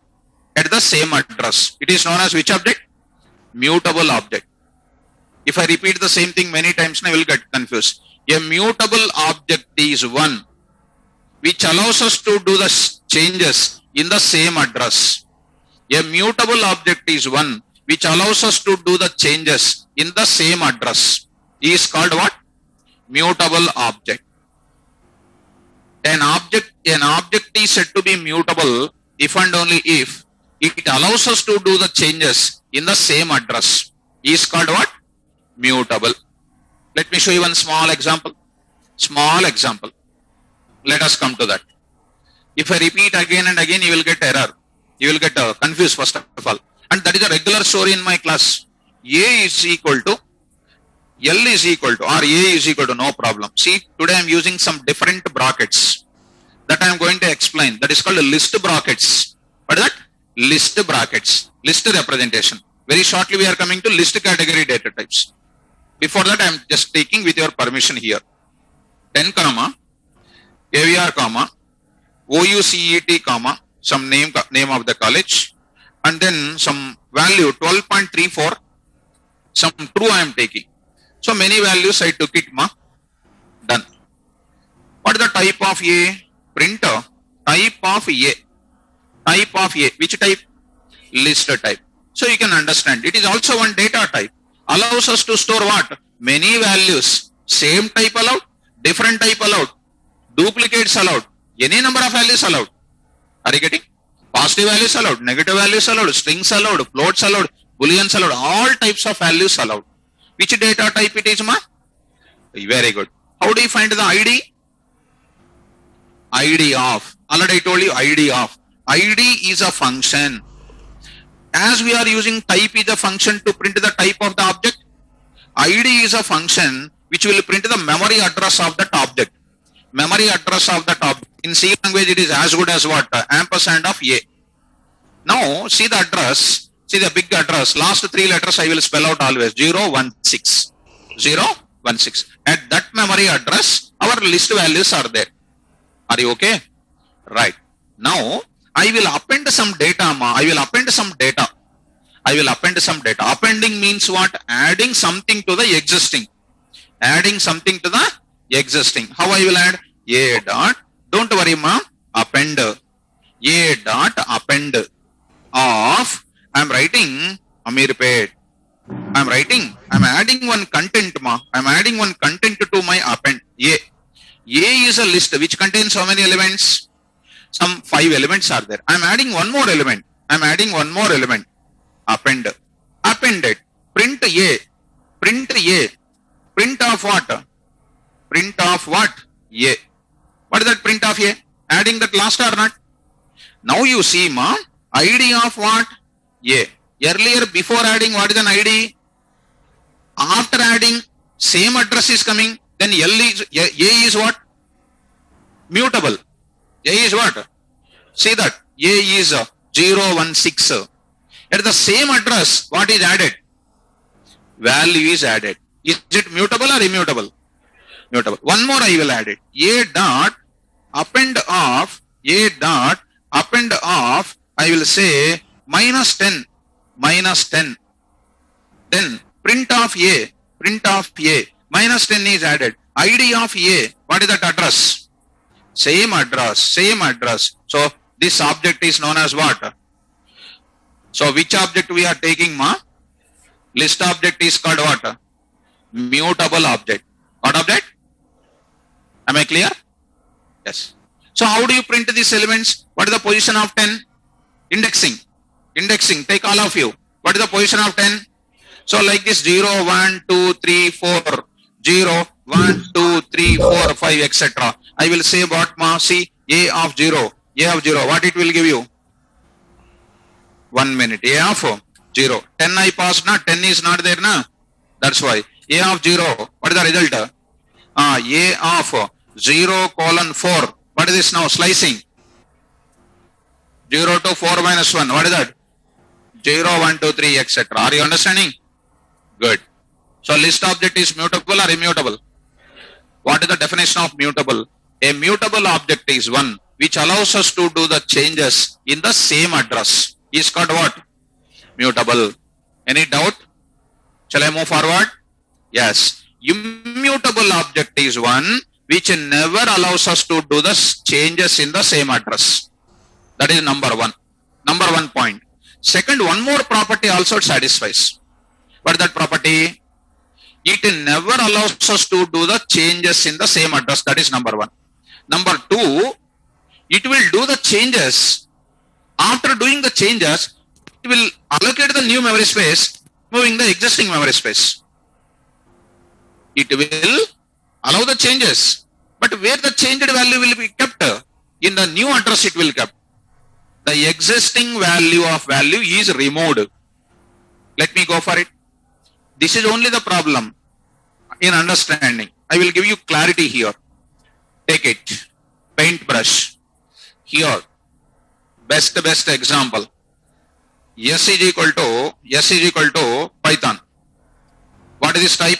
At the same address. It is known as which object? Mutable object. If I repeat the same thing many times, I will get confused. A mutable object is one which allows us to do the changes in the same address. A mutable object is one which allows us to do the changes in the same address. He is called what? Mutable object. An object is said to be mutable if and only if it allows us to do the changes in the same address. He is called what? Mutable. Let me show you one small example. Small example. Let us come to that. If I repeat again and again, you will get error. You will get confused first of all. And that is a regular story in my class. A is equal to L is equal to, or A is equal to, no problem. See, today I am using some different brackets that I am going to explain. That is called list brackets. What is that? List brackets. List representation. Very shortly we are coming to list category data types. Before that I am just taking with your permission here. 10 comma, AVR comma, OUCET comma, some name of the college, and then some value 12.34, some true I am taking. So many values I took it, ma. Done. What is the type of A? Printer. Type of A. Type of A. Which type? List type. So you can understand. It is also one data type. Allows us to store what? Many values. Same type allowed. Different type allowed. Duplicates allowed. Any number of values allowed. Are you getting? Positive values allowed. Negative values allowed. Strings allowed. Floats allowed. Booleans allowed. All types of values allowed. Which data type it is, ma? Very good. How do you find the ID? ID of. Already I told you ID of. ID is a function. As we are using type is a function to print the type of the object, ID is a function which will print the memory address of that object. Memory address of that object. In C language it is as good as what? Ampersand of A. Now see the address. See the big address. Last 3 letters I will spell out always. 016. 016. At that memory address, our list values are there. Are you okay? Right. Now, I will append some data, ma. I will append some data. I will append some data. Appending means what? Adding something to the existing. Adding something to the existing. How I will add? A dot. Don't worry, ma. Append. A dot append of. I am writing Amirpet. I am writing. I am adding one content, ma. I am adding one content to my append. A. A is a list which contains how many elements? Some 5 elements are there. I am adding one more element. I am adding one more element. Append. Appended. Print A. Print A. Print of what? Print of what? A. What is that print of A? Adding that last or not? Now you see, ma. ID of what? A. Earlier, before adding, what is an ID? After adding, same address is coming. Then A is what? Mutable. A is what? See that. A is 016. At the same address, what is added? Value is added. Is it mutable or immutable? Mutable. One more I will add it. A dot append of I will say -10. Then print of A -10 is added. ID of A, what is that address? Same address. So this object is known as what? So which object we are taking, ma? List object is called what? Mutable object. What object? Am I clear? Yes. So how do you print these elements? What is the position of 10? Indexing. Take all of you. What is the position of 10? So like this 0, 1, 2, 3, 4, 0, 1, 2, 3, 4, 5, etc. I will say what, ma? See, A of 0. What it will give you? 1 minute. A of 0. 10 I passed, na? 10 is not there, na? That's why. A of 0. What is the result? A of 0:4. What is this now? Slicing. 0 to 4 minus 1. What is that? 0, 1, 2, 3, etc. Are you understanding? Good. So list object is mutable or immutable? What is the definition of mutable? A mutable object is one which allows us to do the changes in the same address. Is called what? Mutable. Any doubt? Shall I move forward? Yes. Immutable object is one which never allows us to do the changes in the same address. That is number one point. Second, one more property also satisfies. What is that property? It never allows us to do the changes in the same address. That is number one. Number two, it will do the changes. After doing the changes, it will allocate the new memory space, moving the existing memory space. It will allow the changes, but where the changed value will be kept? In the new address it will be kept. The existing value is removed. Let me go for it. This is only the problem in understanding. I will give you clarity here. Take it. Paintbrush. Here. Best example. S is equal to Python. What is this type?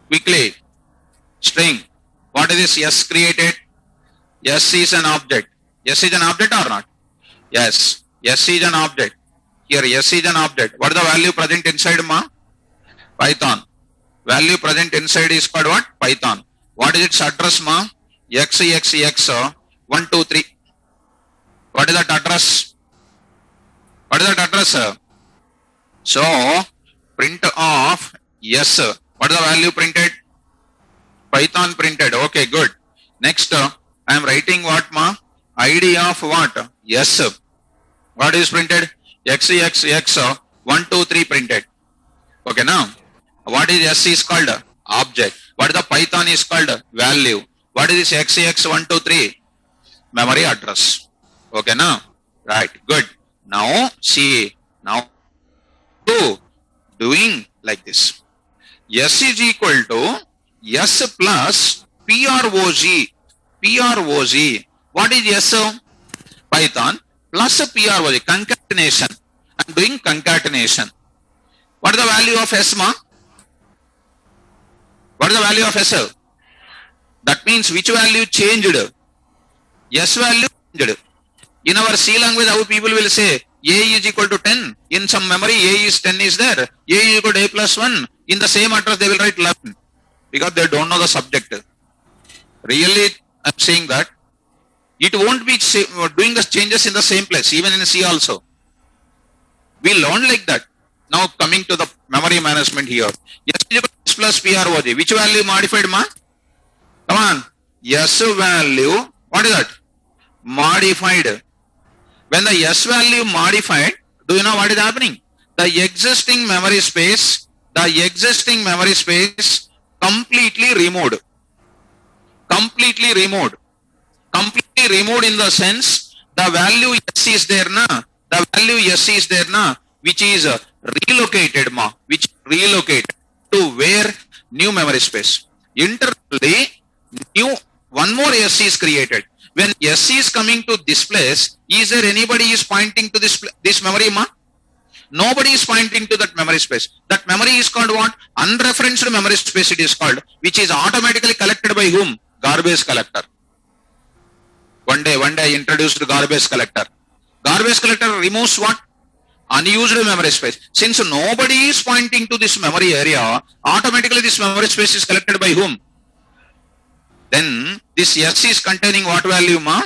Quickly. String. What is this S created? S is an object. S is an object or not? Yes. S is an object. Here S is an object. What is the value present inside, ma? Python. Value present inside is called what? Python. What is its address, ma? X 1, 2, 3. What is that address? So print of S. What is the value printed? Python printed. Okay, good. Next, I am writing what, ma? ID of what? S. What is printed? X 1, 2, 3 printed. Okay, now what is S is called? Object. What is the Python is called? Value. What is this X 1, 2, 3? Memory address. Okay, now? Right, good. Now, see, now doing like this. S is equal to S plus PROG. What is S? Python plus PROG. Concatenation. I am doing concatenation. What is the value of S, ma? What is the value of S? That means which value changed? S value changed. In our C language, how people will say A is equal to 10. In some memory, A is 10 is there. A is equal to A plus 1. In the same address, they will write 11 because they don't know the subject. Really, I'm saying that it won't be doing the changes in the same place, even in C also. We learn like that. Now coming to the memory management here. S plus PROG. Which value modified, ma? Come on. S value, what is that? Modified. When the S value modified, do you know what is happening? The existing memory space completely removed. Completely removed in the sense the value S is there, na? The value S is there na, which is relocated ma, which relocated to where? New memory space. Internally, new one more S is created. When S is coming to this place, is there anybody is pointing to this memory ma? Nobody is pointing to that memory space. That memory is called what? Unreferenced memory space it is called, which is automatically collected by whom? Garbage collector. One day I introduced garbage collector. Garbage collector removes what? Unused memory space. Since nobody is pointing to this memory area, automatically this memory space is collected by whom? Then this S is containing what value ma?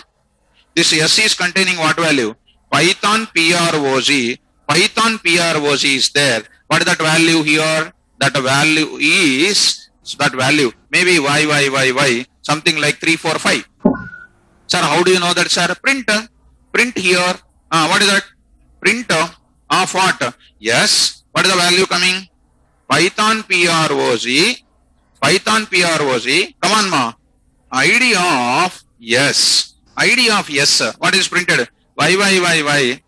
This S is containing what value? Python PROG. Python PROG is there. What is that value here? That value is, that value maybe y, something like 3, 4, 5. Sir, how do you know that, sir? Print here. What is that? Print of what? Yes. What is the value coming? Python PROG. Python PROG. Come on, ma. ID of yes. ID of yes. What is printed? Y.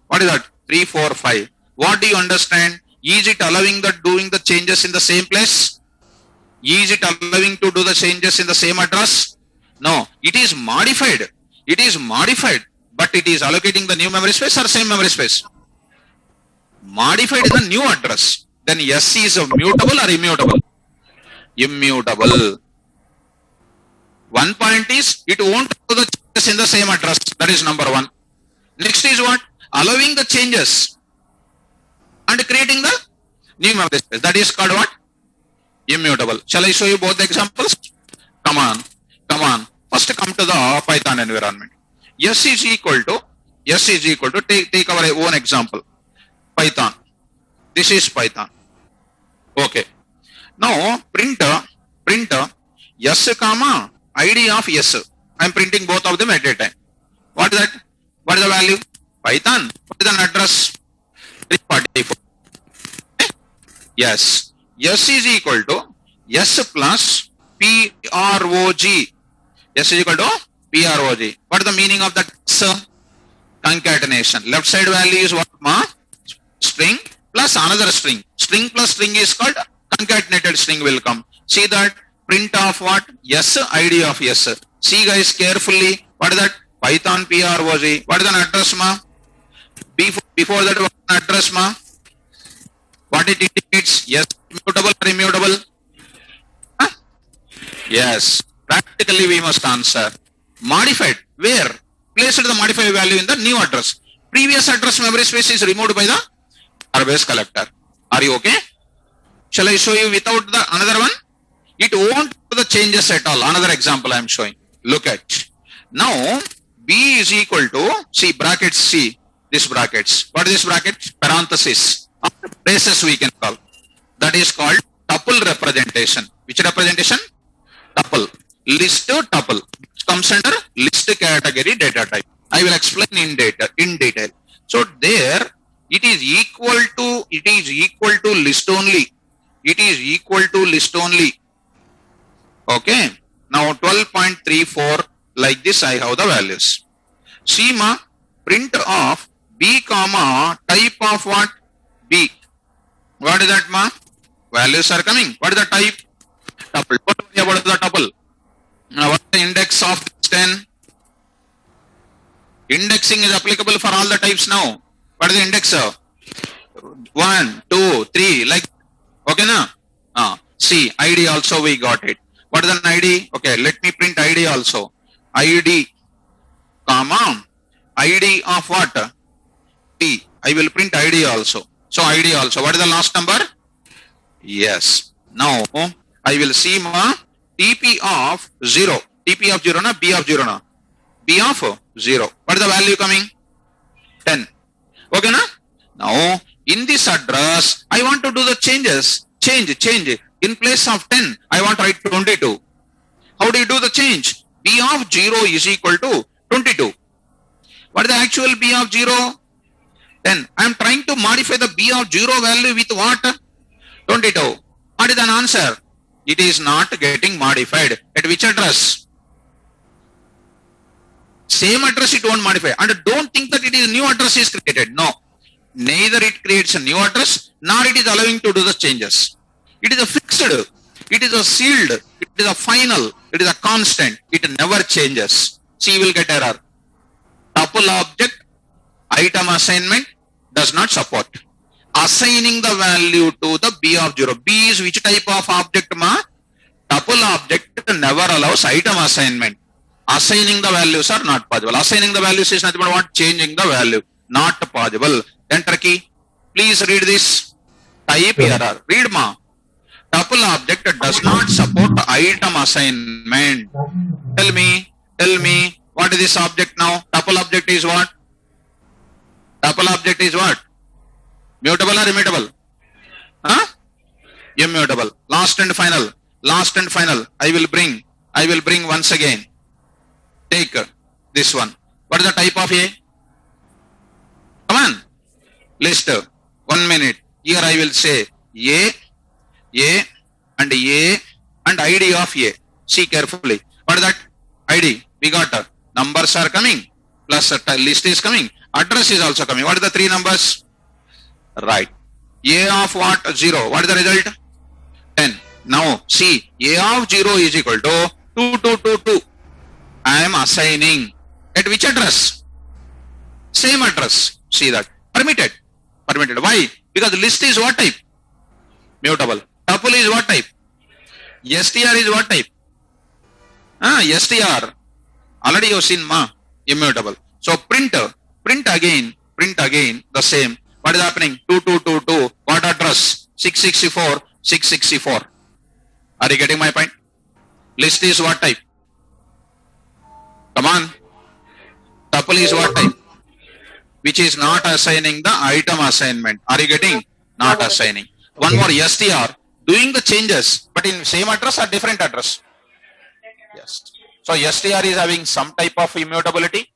What is that? 3, 4, 5. What do you understand? Is it allowing that doing the changes in the same place? Is it allowing to do the changes in the same address? No. It is modified. It is modified, but it is allocating the new memory space or same memory space? Modified in the new address. Then S is mutable or immutable? Immutable. One point is, it won't do the changes in the same address. That is number one. Next is what? Allowing the changes and creating the new memory space. That is called what? Immutable. Shall I show you both the examples? Come on. First come to the Python environment. S is equal to, take our own example. Python. This is Python. Okay. Now print S comma ID of S. I am printing both of them at a time. What is that? What is the value? Python. What is the address? 344. Okay. Yes. S is equal to S plus PROG. S is equal to PROG. What is the meaning of that? Concatenation. Left side value is what ma? String plus another string. String plus string is called concatenated string will come. See that? Print of what? Yes, ID of yes. See guys carefully. What is that? Python PROG. What is an address ma? Before that, what is an address ma? What it indicates? Yes, immutable or immutable? Huh? Yes. Practically we must answer. Modified. Where? Placed the modified value in the new address. Previous address memory space is removed by the garbage collector. Are you okay? Shall I show you without the another one? It won't do the changes at all. Another example I am showing. Look at. Now, B is equal to, see brackets C. This brackets. What is this bracket? Parenthesis. Braces we can call. That is called tuple representation. Which representation? Tuple. List tuple. Comes under list category data type. I will explain in detail. So there it is equal to list only. It is equal to list only. Okay. Now 12.34 like this I have the values. See ma, print of B comma type of what? B. What is that ma? Values are coming. What is the type? Tuple. What is the tuple? Now what is the index of 10? Indexing is applicable for all the types now. What is the index? 1, 2, 3 like. Okay na? See ID also we got it. What is an ID? Okay, let me print ID also. ID comma ID of what? T. I will print ID also. So ID also. What is the last number? Yes. Now I will see ma TP of 0. TP of 0 na? B of 0 na? B of 0. What is the value coming? 10. Okay na? Now in this address I want to do the changes. Change. In place of 10, I want to write 22. How do you do the change? B of 0 is equal to 22. What is the actual B of 0? 10. I am trying to modify the B of 0 value with what? 22. What is an answer? It is not getting modified. At which address? Same address it won't modify. And don't think that it is new address is created. No. neither it creates a new address nor it is allowing to do the changes. It is a fixed, it is a sealed, it is a final, it is a constant, it never changes. See, you will get error. Tuple object item assignment does not support assigning the value to the B of 0. B is which type of object ma? Tuple object never allows item assignment. Assigning the values are not possible. Assigning the values is nothing but what? Changing the value. Not possible. Enter key. Please read this. Type error. Read ma. Tuple object does not support item assignment. Tell me, what is this object now? Tuple object is what? Tuple object is what? Mutable or immutable? Huh? Immutable. Last and final. Last and final. I will bring once again. Take this one. What is the type of A? Come on. List. 1 minute. Here I will say A and ID of A. See carefully. What is that? ID. We got numbers are coming. Plus a list is coming. Address is also coming. What are the three numbers? Right. A of what? 0. What is the result? 10. Now see, A of 0 is equal to 2222. I am assigning at which address? Same address. See that. Permitted. Why? Because the list is what type? Mutable. Tuple is what type? STR is what type? STR. Already you have seen ma. Immutable. So print again the same. What is happening? 2222. What address? 664. Are you getting my point? List is what type? Come on. Tuple is what type? Which is not assigning the item assignment. Are you getting? Not assigning. One more, STR. Doing the changes, but in same address or different address? Yes. So STR is having some type of immutability.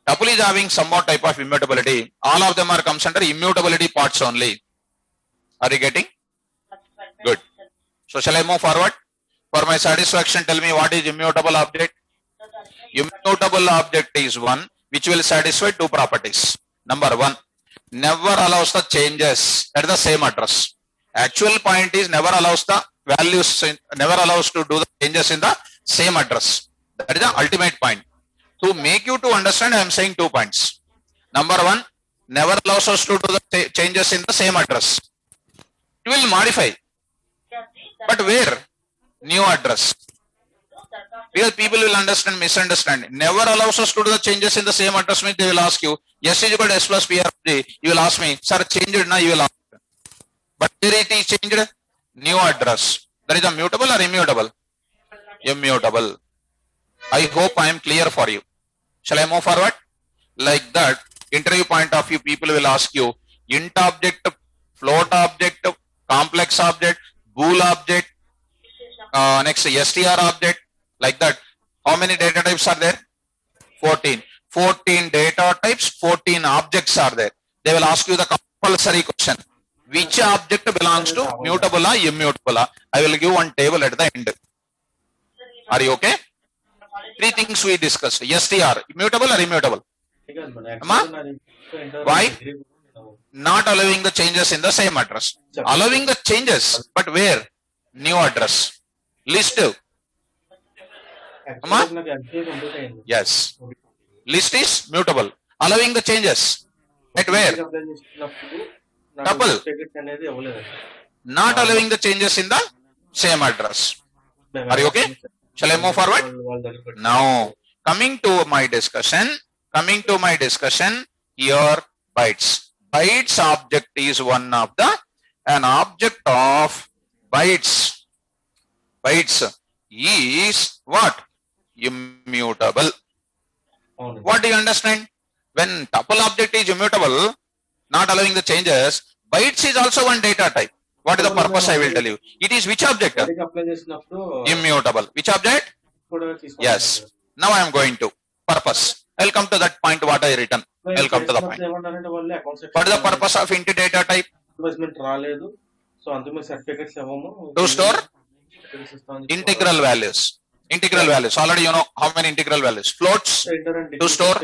Tuple is having some more type of immutability. All of them are comes under immutability parts only. Are you getting? Good. So shall I move forward? For my satisfaction, tell me what is immutable object? Immutable object is one which will satisfy two properties. Number one, never allows the changes at the same address. Actual point is never allows the values, never allows to do the changes in the same address. That is the ultimate point. To make you to understand, I am saying 2 points. Number one, never allows us to do the changes in the same address. It will modify. But where? New address. Because people will misunderstand. Never allows us to do the changes in the same address means they will ask you, S is equal to S plus P of J. You will ask me, sir, change it now, you will ask. But where it is changed? New address. That is a mutable or immutable? Immutable. I hope I am clear for you. Shall I move forward? Like that, interview point of view, people will ask you, int object, float object, complex object, bool object, next STR object, like that. How many data types are there? 14. 14 data types, 14 objects are there. They will ask you the compulsory question. Which object belongs to mutable or immutable? I will give one table at the end. Are you okay? 3 things we discussed. STR, immutable or immutable? Why? Not allowing the changes in the same address. Allowing the changes, but where? New address. List. Yes. List is mutable. Allowing the changes. At where? Tuple. Not allowing the changes in the same address. Are you okay? Shall I move forward? Now, coming to my discussion, here bytes. Bytes object is one of an object of bytes. Bytes is what? Immutable. What do you understand? When tuple object is immutable, not allowing the changes, bytes is also one data type. What is the purpose? I will tell you. It is which object? Immutable. Which object? Yes. Now I am going to purpose. I will come to that point what I written. I will come to the point. What is the purpose of int data type? To store integral values. Integral values. Already you know how many integral values. Floats to store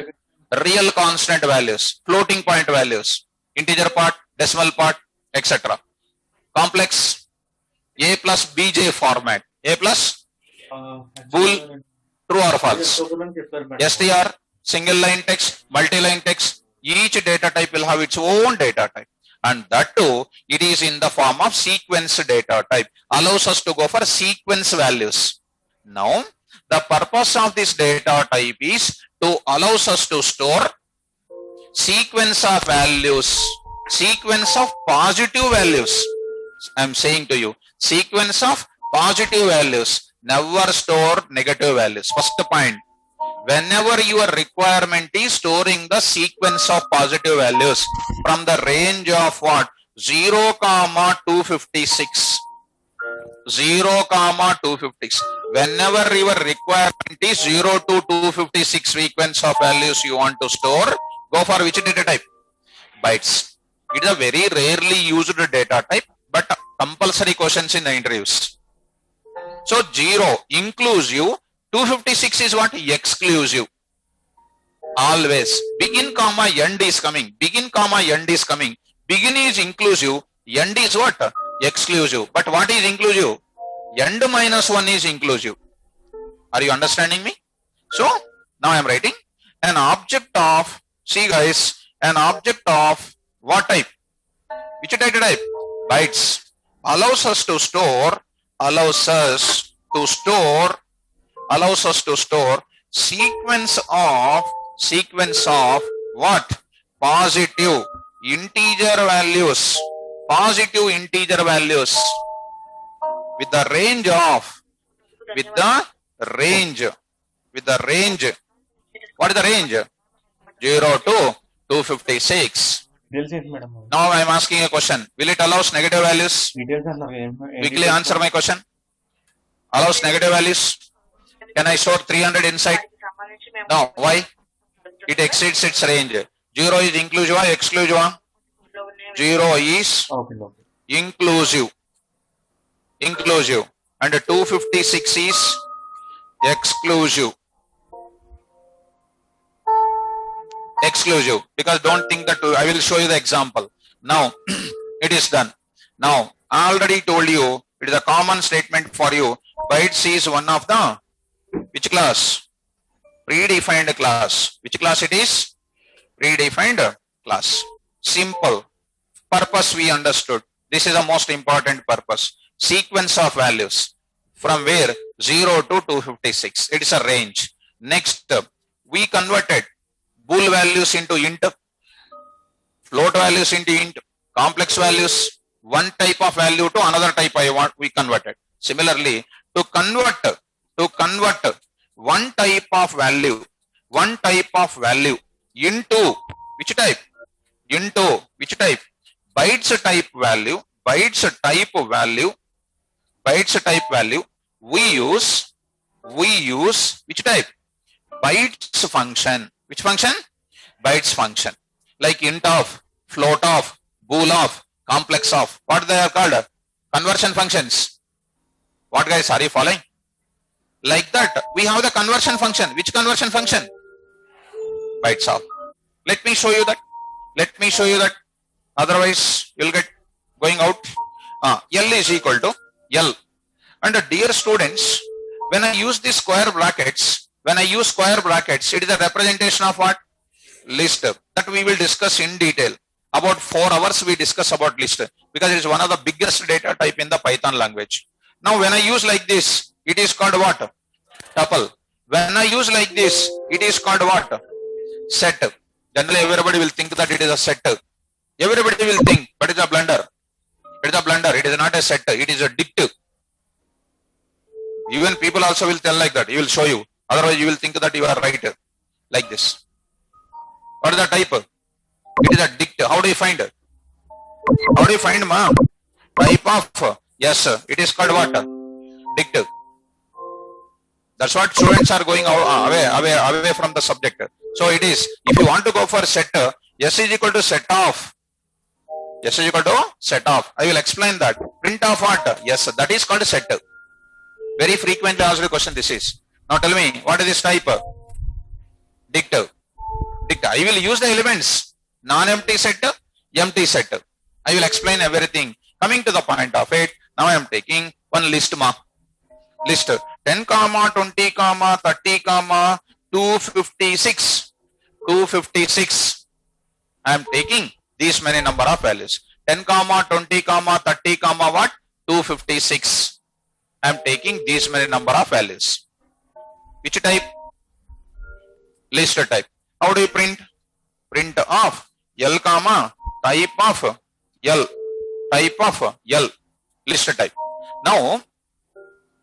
real constant values. Floating point values. integer part, decimal part, etc. Complex, A plus BJ format, A plus bool, true or false. STR, single line text, multi-line text, each data type will have its own data type. And that too, it is in the form of sequence data type, allows us to go for sequence values. Now, the purpose of this data type is to allows us to store sequence of values, sequence of positive values. I am saying to you, sequence of positive values, never store negative values. First point, whenever your requirement is storing the sequence of positive values from the range of what? 0, 256. 0, 256. Whenever your requirement is 0 to 256 sequence of values you want to store, go for which data type? Bytes. It is a very rarely used data type, but compulsory questions in the interviews. So 0 inclusive, 256 is what? Exclusive. Always. Begin comma end is coming. Begin comma end is coming. Begin is inclusive. End is what? Exclusive. But what is inclusive? End minus 1 is inclusive. Are you understanding me? So now I am writing an object of, see guys, an object of what type? Which data type? Bytes. Allows us to store sequence of what? Positive integer values with the range what is the range? 0 to 256. Now I am asking a question. Will it allows negative values? Quickly answer my question. Allows negative values. Can I store 300 inside? No. Why? It exceeds its range. 0 is inclusive or exclusive? 0 is inclusive. And 256 is exclusive. Because don't think that I will show you the example. Now it is done. Now I already told you it is a common statement for you. Bytes is one of the which class? Predefined class. Which class it is? Predefined class. Simple. Purpose we understood. This is the most important purpose. Sequence of values. From where? 0 to 256. It is a range. Next, we converted bool values into int, float values into int, complex values, one type of value to another type we converted. Similarly, to convert one type of value into which type? Bytes type value. We use which type? Bytes function. Which function? Bytes function. Like int of, float of, bool of, complex of. What they are called? Conversion functions. What guys, are you following? Like that, we have the conversion function. Which conversion function? Bytes of. Let me show you that. Otherwise, you'll get going out. L is equal to L. And dear students, when I use the square brackets, it is a representation of what? List. That we will discuss in detail. About 4 hours we discuss about list, because it is one of the biggest data type in the Python language. Now when I use like this, it is called what? Tuple. When I use like this, it is called what? Set. Generally everybody will think that it is a set. Everybody will think, but it's a blunder. It is not a set. It is a dict. Even people also will tell like that. He will show you. Otherwise, you will think that you are right. Like this. What is the type? It is a dict. How do you find it? How do you find type of? Yes, it is called what? Dict. That's what students are going away from the subject. So it is. If you want to go for set, S is equal to set of. I will explain that. Print of what? Yes, that is called set. Very frequently asked question this is. Now tell me, what is this type? Dict. I will use the elements. Non-empty set, empty set. I will explain everything. Coming to the point of it, now I am taking one list list 10 comma 20 comma 30 comma 256. I am taking these many number of values. 10 comma 20 comma 30 comma what? 256. I am taking these many number of values. Which type? List type. How do you print? Print of L comma type of L, list type. Now,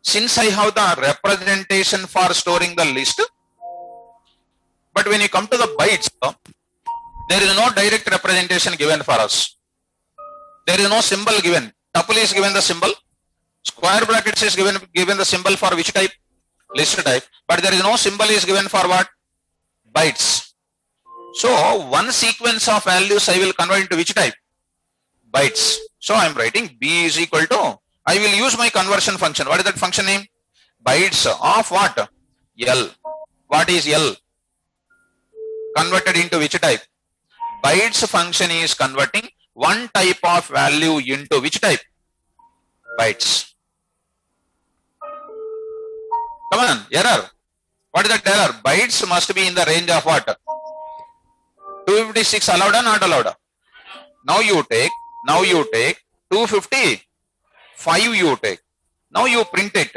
since I have the representation for storing the list, but when you come to the bytes, there is no direct representation given for us. There is no symbol given. Tuple is given the symbol. Square brackets is given the symbol for which type? List type. But there is no symbol is given for what? Bytes. So one sequence of values I will convert into which type? Bytes. So I am writing B is equal to, I will use my conversion function. What is that function name? Bytes of what? L. What is L? Converted into which type? Bytes function is converting one type of value into which type? Bytes. Come on, error. What is that error? Bytes must be in the range of what? 256 allowed or not allowed? Now you take 255 you take. Now you print it.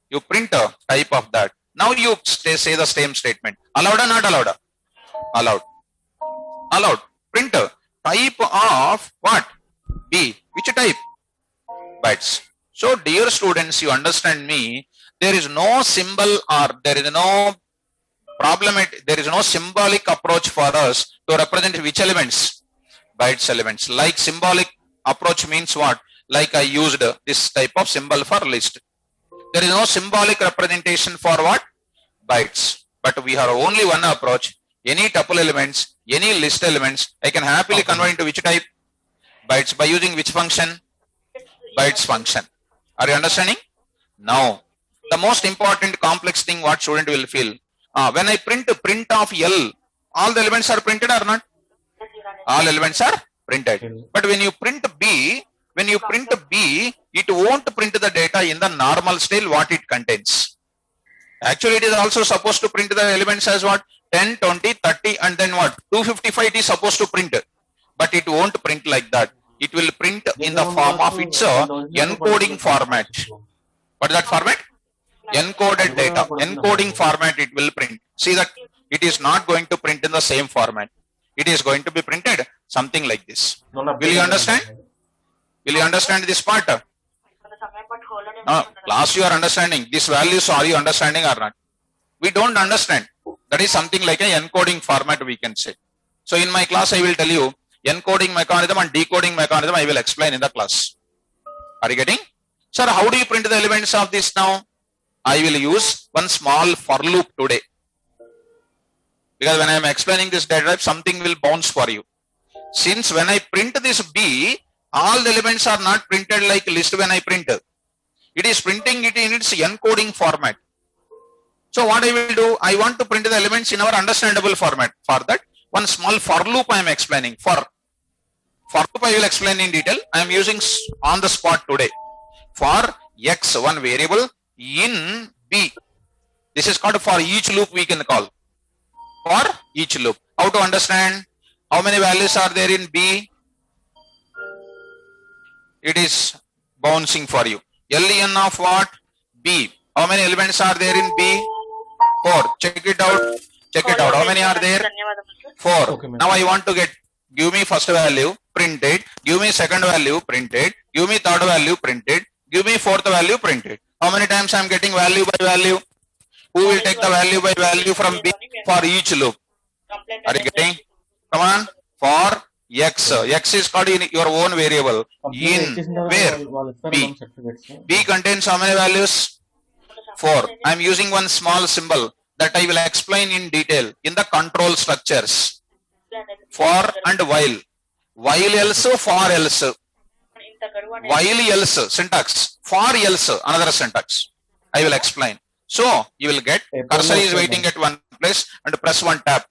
You print a type of that. Now you say the same statement. Allowed or not allowed? Allowed. Print type of what? B. Which type? Bytes. So dear students, you understand me, there is no symbol or there is no there is no symbolic approach for us to represent which elements? Bytes elements. Like symbolic approach means what? Like I used this type of symbol for list. There is no symbolic representation for what? Bytes. But we have only one approach. Any tuple elements, any list elements, I can happily convert into which type? Bytes. By using which function? Bytes function. Are you understanding? Now, the most important complex thing what student will feel. When I print of L, all the elements are printed or not? All elements are printed. But when you print B, it won't print the data in the normal style what it contains. Actually, it is also supposed to print the elements as what? 10, 20, 30 and then what? 255 it is supposed to print. But it won't print like that. It will print in the form of its encoding format. What is that format? Encoded data. Encoding format it will print. See that it is not going to print in the same format. It is going to be printed something like this. Will you understand? Will you understand this part? Last you are understanding. These values are you understanding or not? We don't understand. That is something like a encoding format we can say. So in my class I will tell you encoding mechanism and decoding mechanism I will explain in the class. Are you getting? Sir, how do you print the elements of this now? I will use one small for loop today. Because when I am explaining this data type, something will bounce for you. Since when I print this B, all the elements are not printed like list when I print. It is printing it in its encoding format. So what I will do, I want to print the elements in our understandable format. For that, one small for loop I am explaining. For loop I will explain in detail. I am using on the spot today. For X, one variable in B. This is called for each loop we can call. For each loop. How to understand? How many values are there in B? It is bouncing for you. LEN of what? B. How many elements are there in B? 4. Check it out. Check it out. How many are there? 4. Okay, now I want to get, give me first value, printed. Give me second value, printed. Give me third value, printed. Give me fourth value, printed. How many times I am getting value by value? Who will take the value by value from B for each loop? Are you getting? Come on. For X. X is called in your own variable. In where? B. B contains how many values? 4. I am using one small symbol that I will explain in detail in the control structures. For and while. While else, for else. While else, syntax. For else, another syntax. I will explain. So, you will get, cursor is waiting at one place and press one tab.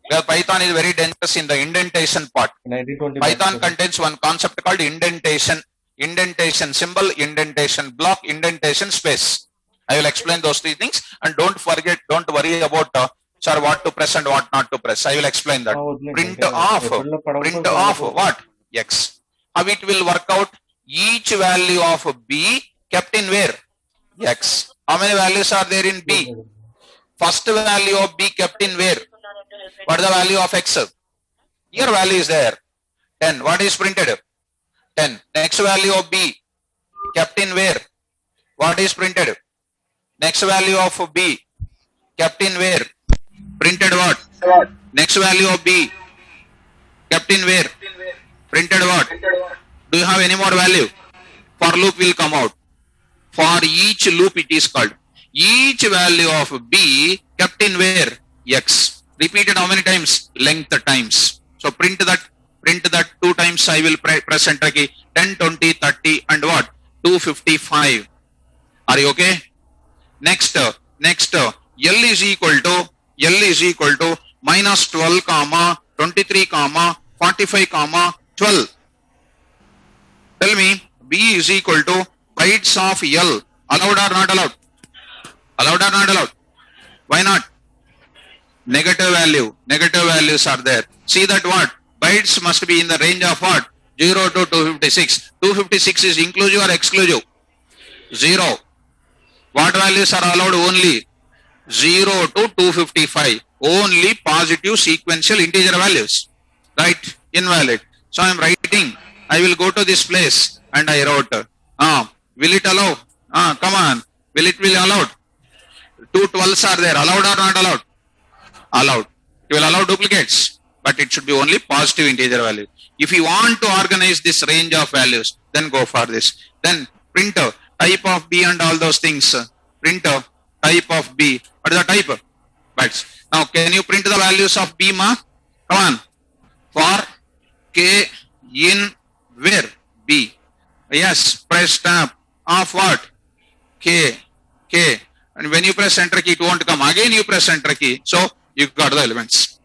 Because Python is very dangerous in the indentation part. 1920 Python contains one concept called indentation. Indentation symbol, indentation block, indentation space. I will explain those three things, and don't worry about sir, what to press and what not to press. I will explain that. Print off what? X. How it will work out? Each value of B kept in where? X. How many values are there in B? First value of B kept in where? What is the value of X? Here value is there. 10. What is printed? 10. Next value of B kept in where? What is printed? Next value of B kept in where? Printed what? Next value of B kept in where? Printed what? Do you have any more value? For loop will come out. For each loop it is called. Each value of B kept in where? X. Repeated how many times? Length times. So print that 2 times. I will press enter key. 10, 20, 30 and what? 255. Are you okay? Next, L is equal to minus 12 comma 23 comma 45 comma 12. Tell me, B is equal to bytes of L. Allowed or not allowed? Allowed or not allowed? Why not? Negative values are there. See that what? Bytes must be in the range of what? 0 to 256. 256 is inclusive or exclusive? 0. What values are allowed? Only 0 to 255. Only positive sequential integer values. Right? Invalid. So I am writing. I will go to this place and I wrote. Will it allow? Come on. Will it be allowed? 2 12s are there. Allowed or not allowed? Allowed. It will allow duplicates, but it should be only positive integer value. If you want to organize this range of values, then go for this. Then print type of B and all those things. Print type of B. What is the type? Bytes. Now, can you print the values of B, ma? Come on. For K in where? B. Yes, press tab of what? K. And when you press enter key, it won't come. Again, you press enter key. So, you got the elements.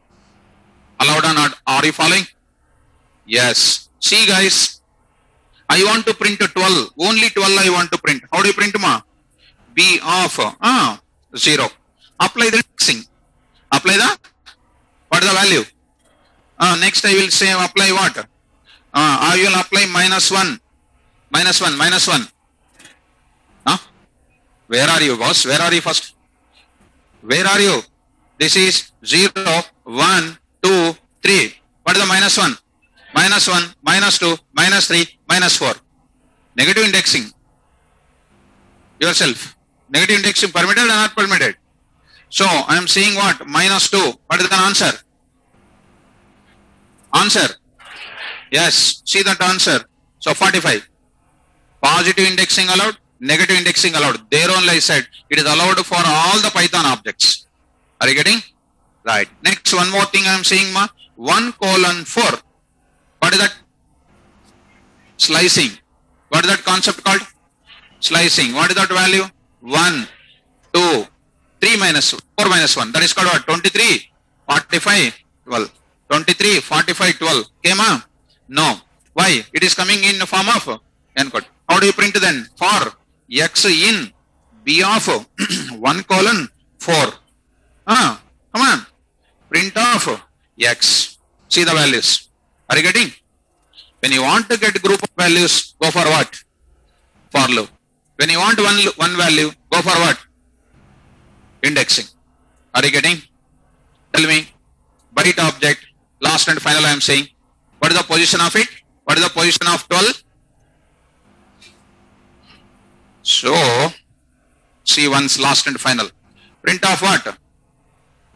Allowed or not? Are you following? Yes. See, guys. I want to print 12. Only 12 I want to print. How do you print, ma? B of 0. Apply the indexing. Apply the? What is the value? Next I will say apply what? I will apply minus 1. Minus 1. Where are you, boss? Where are you first? Where are you? This is 0, 1, 2, 3. What is the minus 1? Minus 1, minus 2, minus 3, minus 4. Negative indexing. Yourself. Negative indexing permitted or not permitted? So, I am saying what? Minus 2. What is the answer? Answer. Yes. See that answer. So, 45. Positive indexing allowed. Negative indexing allowed. There only I said it is allowed for all the Python objects. Are you getting? Right. Next, one more thing I am saying, ma. 1:4. What is that? Slicing. What is that concept called? Slicing. What is that value? 1, 2, 3 minus 4 minus 1. That is called what? 23, 45, 12. 23, 45, 12. Okay, ma? No. Why? It is coming in the form of encode. How do you print then? For X in B of 1:4. Come on. Print of X. See the values. Are you getting? When you want to get group of values, go for what? For loop. When you want one value, go for what? Indexing. Are you getting? Tell me. Byte object. Last and final I am saying. What is the position of it? What is the position of 12? So, see once last and final. Print of what?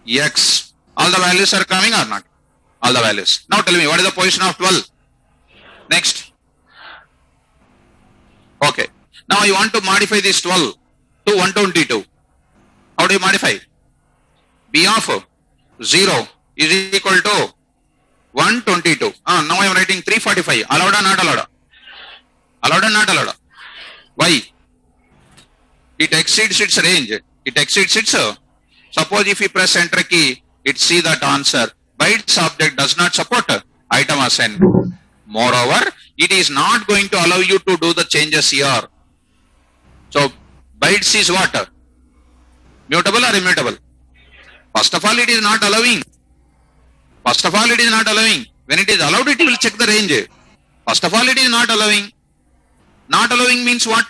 X. All the values are coming or not? All the values. Now tell me, what is the position of 12? Next. Okay. Now I want to modify this 12 to 122. How do you modify? B of 0 is equal to 122. Now I am writing 345. Allowed or not allowed? Allowed or not allowed? Why? It exceeds its range. It exceeds its. Suppose if you press enter key, it see that answer. Bytes object does not support item assignment. Moreover, it is not going to allow you to do the changes here. So bytes is what? Mutable or immutable? First of all, it is not allowing. First of all, it is not allowing. When it is allowed, it will check the range. First of all, it is not allowing. Not allowing means what?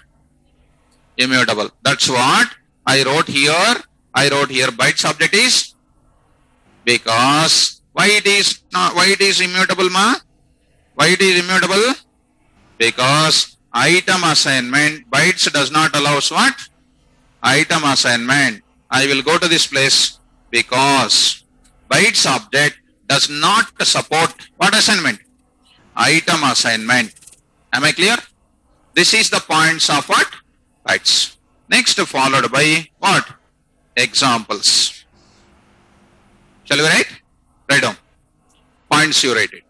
Immutable. That's what I wrote here. I wrote here bytes object is because why it is not, why it is immutable, ma? Why it is immutable? Because item assignment, bytes does not allow what? Item assignment. I will go to this place because bytes object does not support what assignment? Item assignment. Am I clear? This is the points of what? Bytes. Next followed by what? Examples. Shall we write? Write down. Points you write it.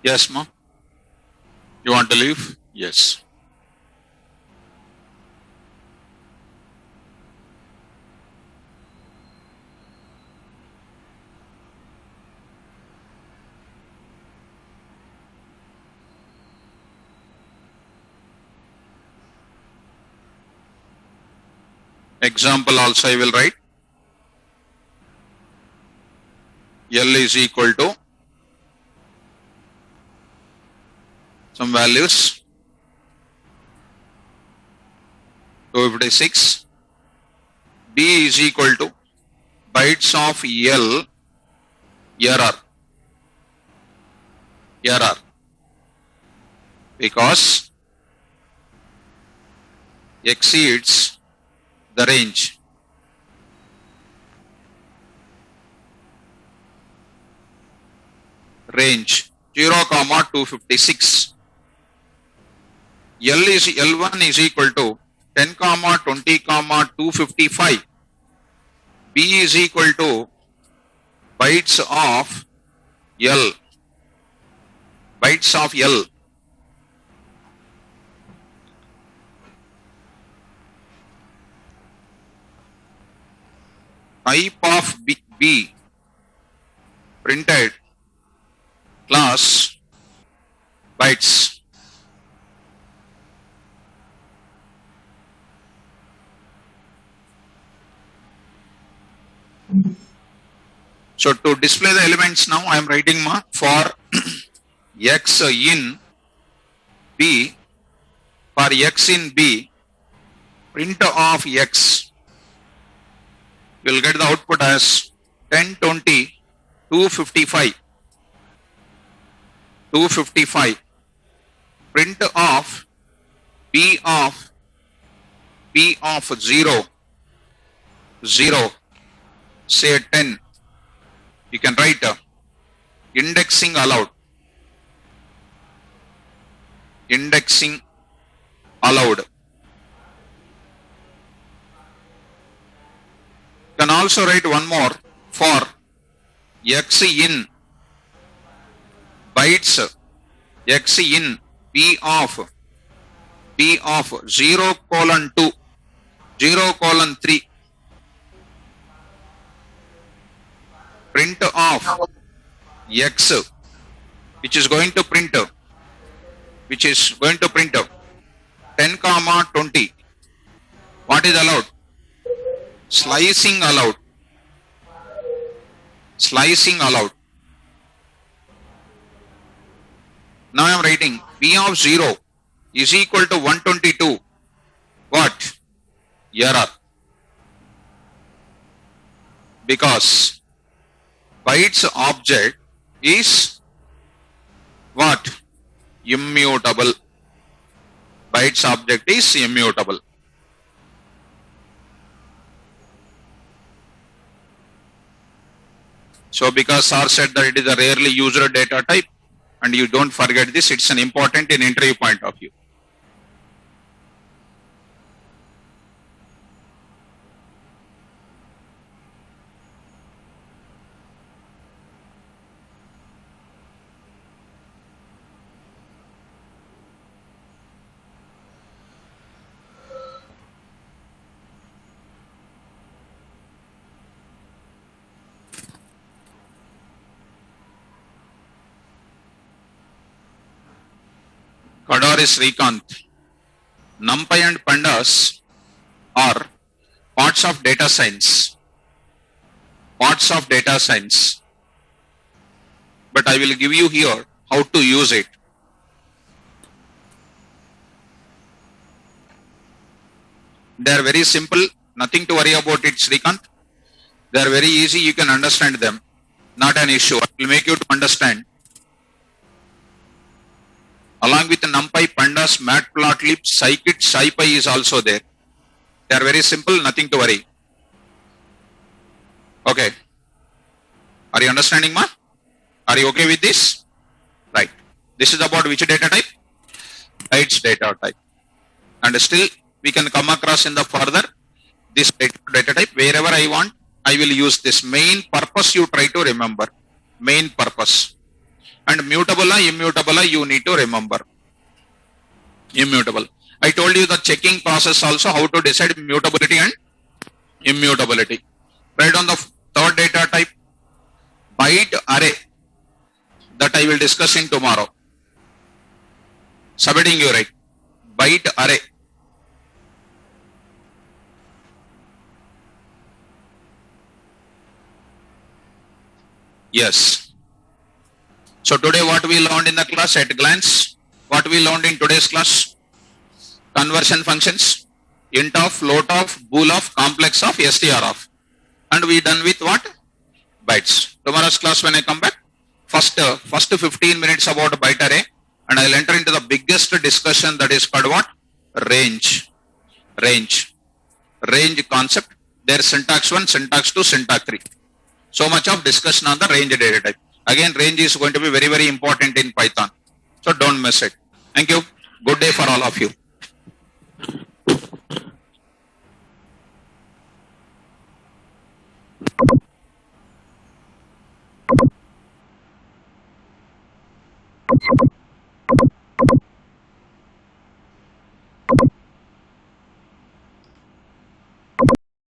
Yes, ma. You want to leave? Yes. Example also I will write. L is equal to some values 256. B is equal to bytes of L error because exceeds the range. Range 0, 256. L1 is equal to 10, 20, 255. B is equal to bytes of L. Bytes of L. Type of B printed class bytes. So to display the elements now, I am writing for X in B, for X in B, print of X, you will get the output as 10, 20, 255. 255. Print of B of 0, 0, say 10. You can write indexing allowed. Indexing allowed. You can also write one more for X in bytes, X in B of 0, 2, 0, 3. Print of X which is going to print 10 comma 20. What is allowed? Slicing allowed. Slicing allowed. Now I am writing P of 0 is equal to 122. What? Error. Because bytes object is what? Immutable. Bytes object is immutable. So because sir said that it is a rarely used data type, and you don't forget this, it's an important in interview point of view. Kadari Srikanth, NumPy and Pandas are parts of data science. Parts of data science. But I will give you here how to use it. They are very simple, nothing to worry about it, Srikanth. They are very easy, you can understand them. Not an issue. I will make you to understand. Along with NumPy, Pandas, Matplotlib, Scikit, SciPy is also there. They are very simple, nothing to worry. Okay. Are you understanding, ma? Are you okay with this? Right. This is about which data type? Bytes data type. And still we can come across in the further this data type. Wherever I want, I will use this. Main purpose you try to remember. Main purpose. And mutable, immutable, you need to remember. Immutable. I told you the checking process also, how to decide mutability and immutability. Right on the third data type, byte array, that I will discuss in tomorrow. Subheading you right. Byte array. Yes. So today what we learned in the class at glance, what we learned in today's class, conversion functions, int of, float of, bool of, complex of, str of, and we done with what? Bytes. Tomorrow's class when I come back, first 15 minutes about byte array, and I'll enter into the biggest discussion, that is called what? Range concept. There's syntax 1, syntax 2, syntax 3. So much of discussion on the range data type. Again, range is going to be very, very important in Python. So don't miss it. Thank you. Good day for all of you.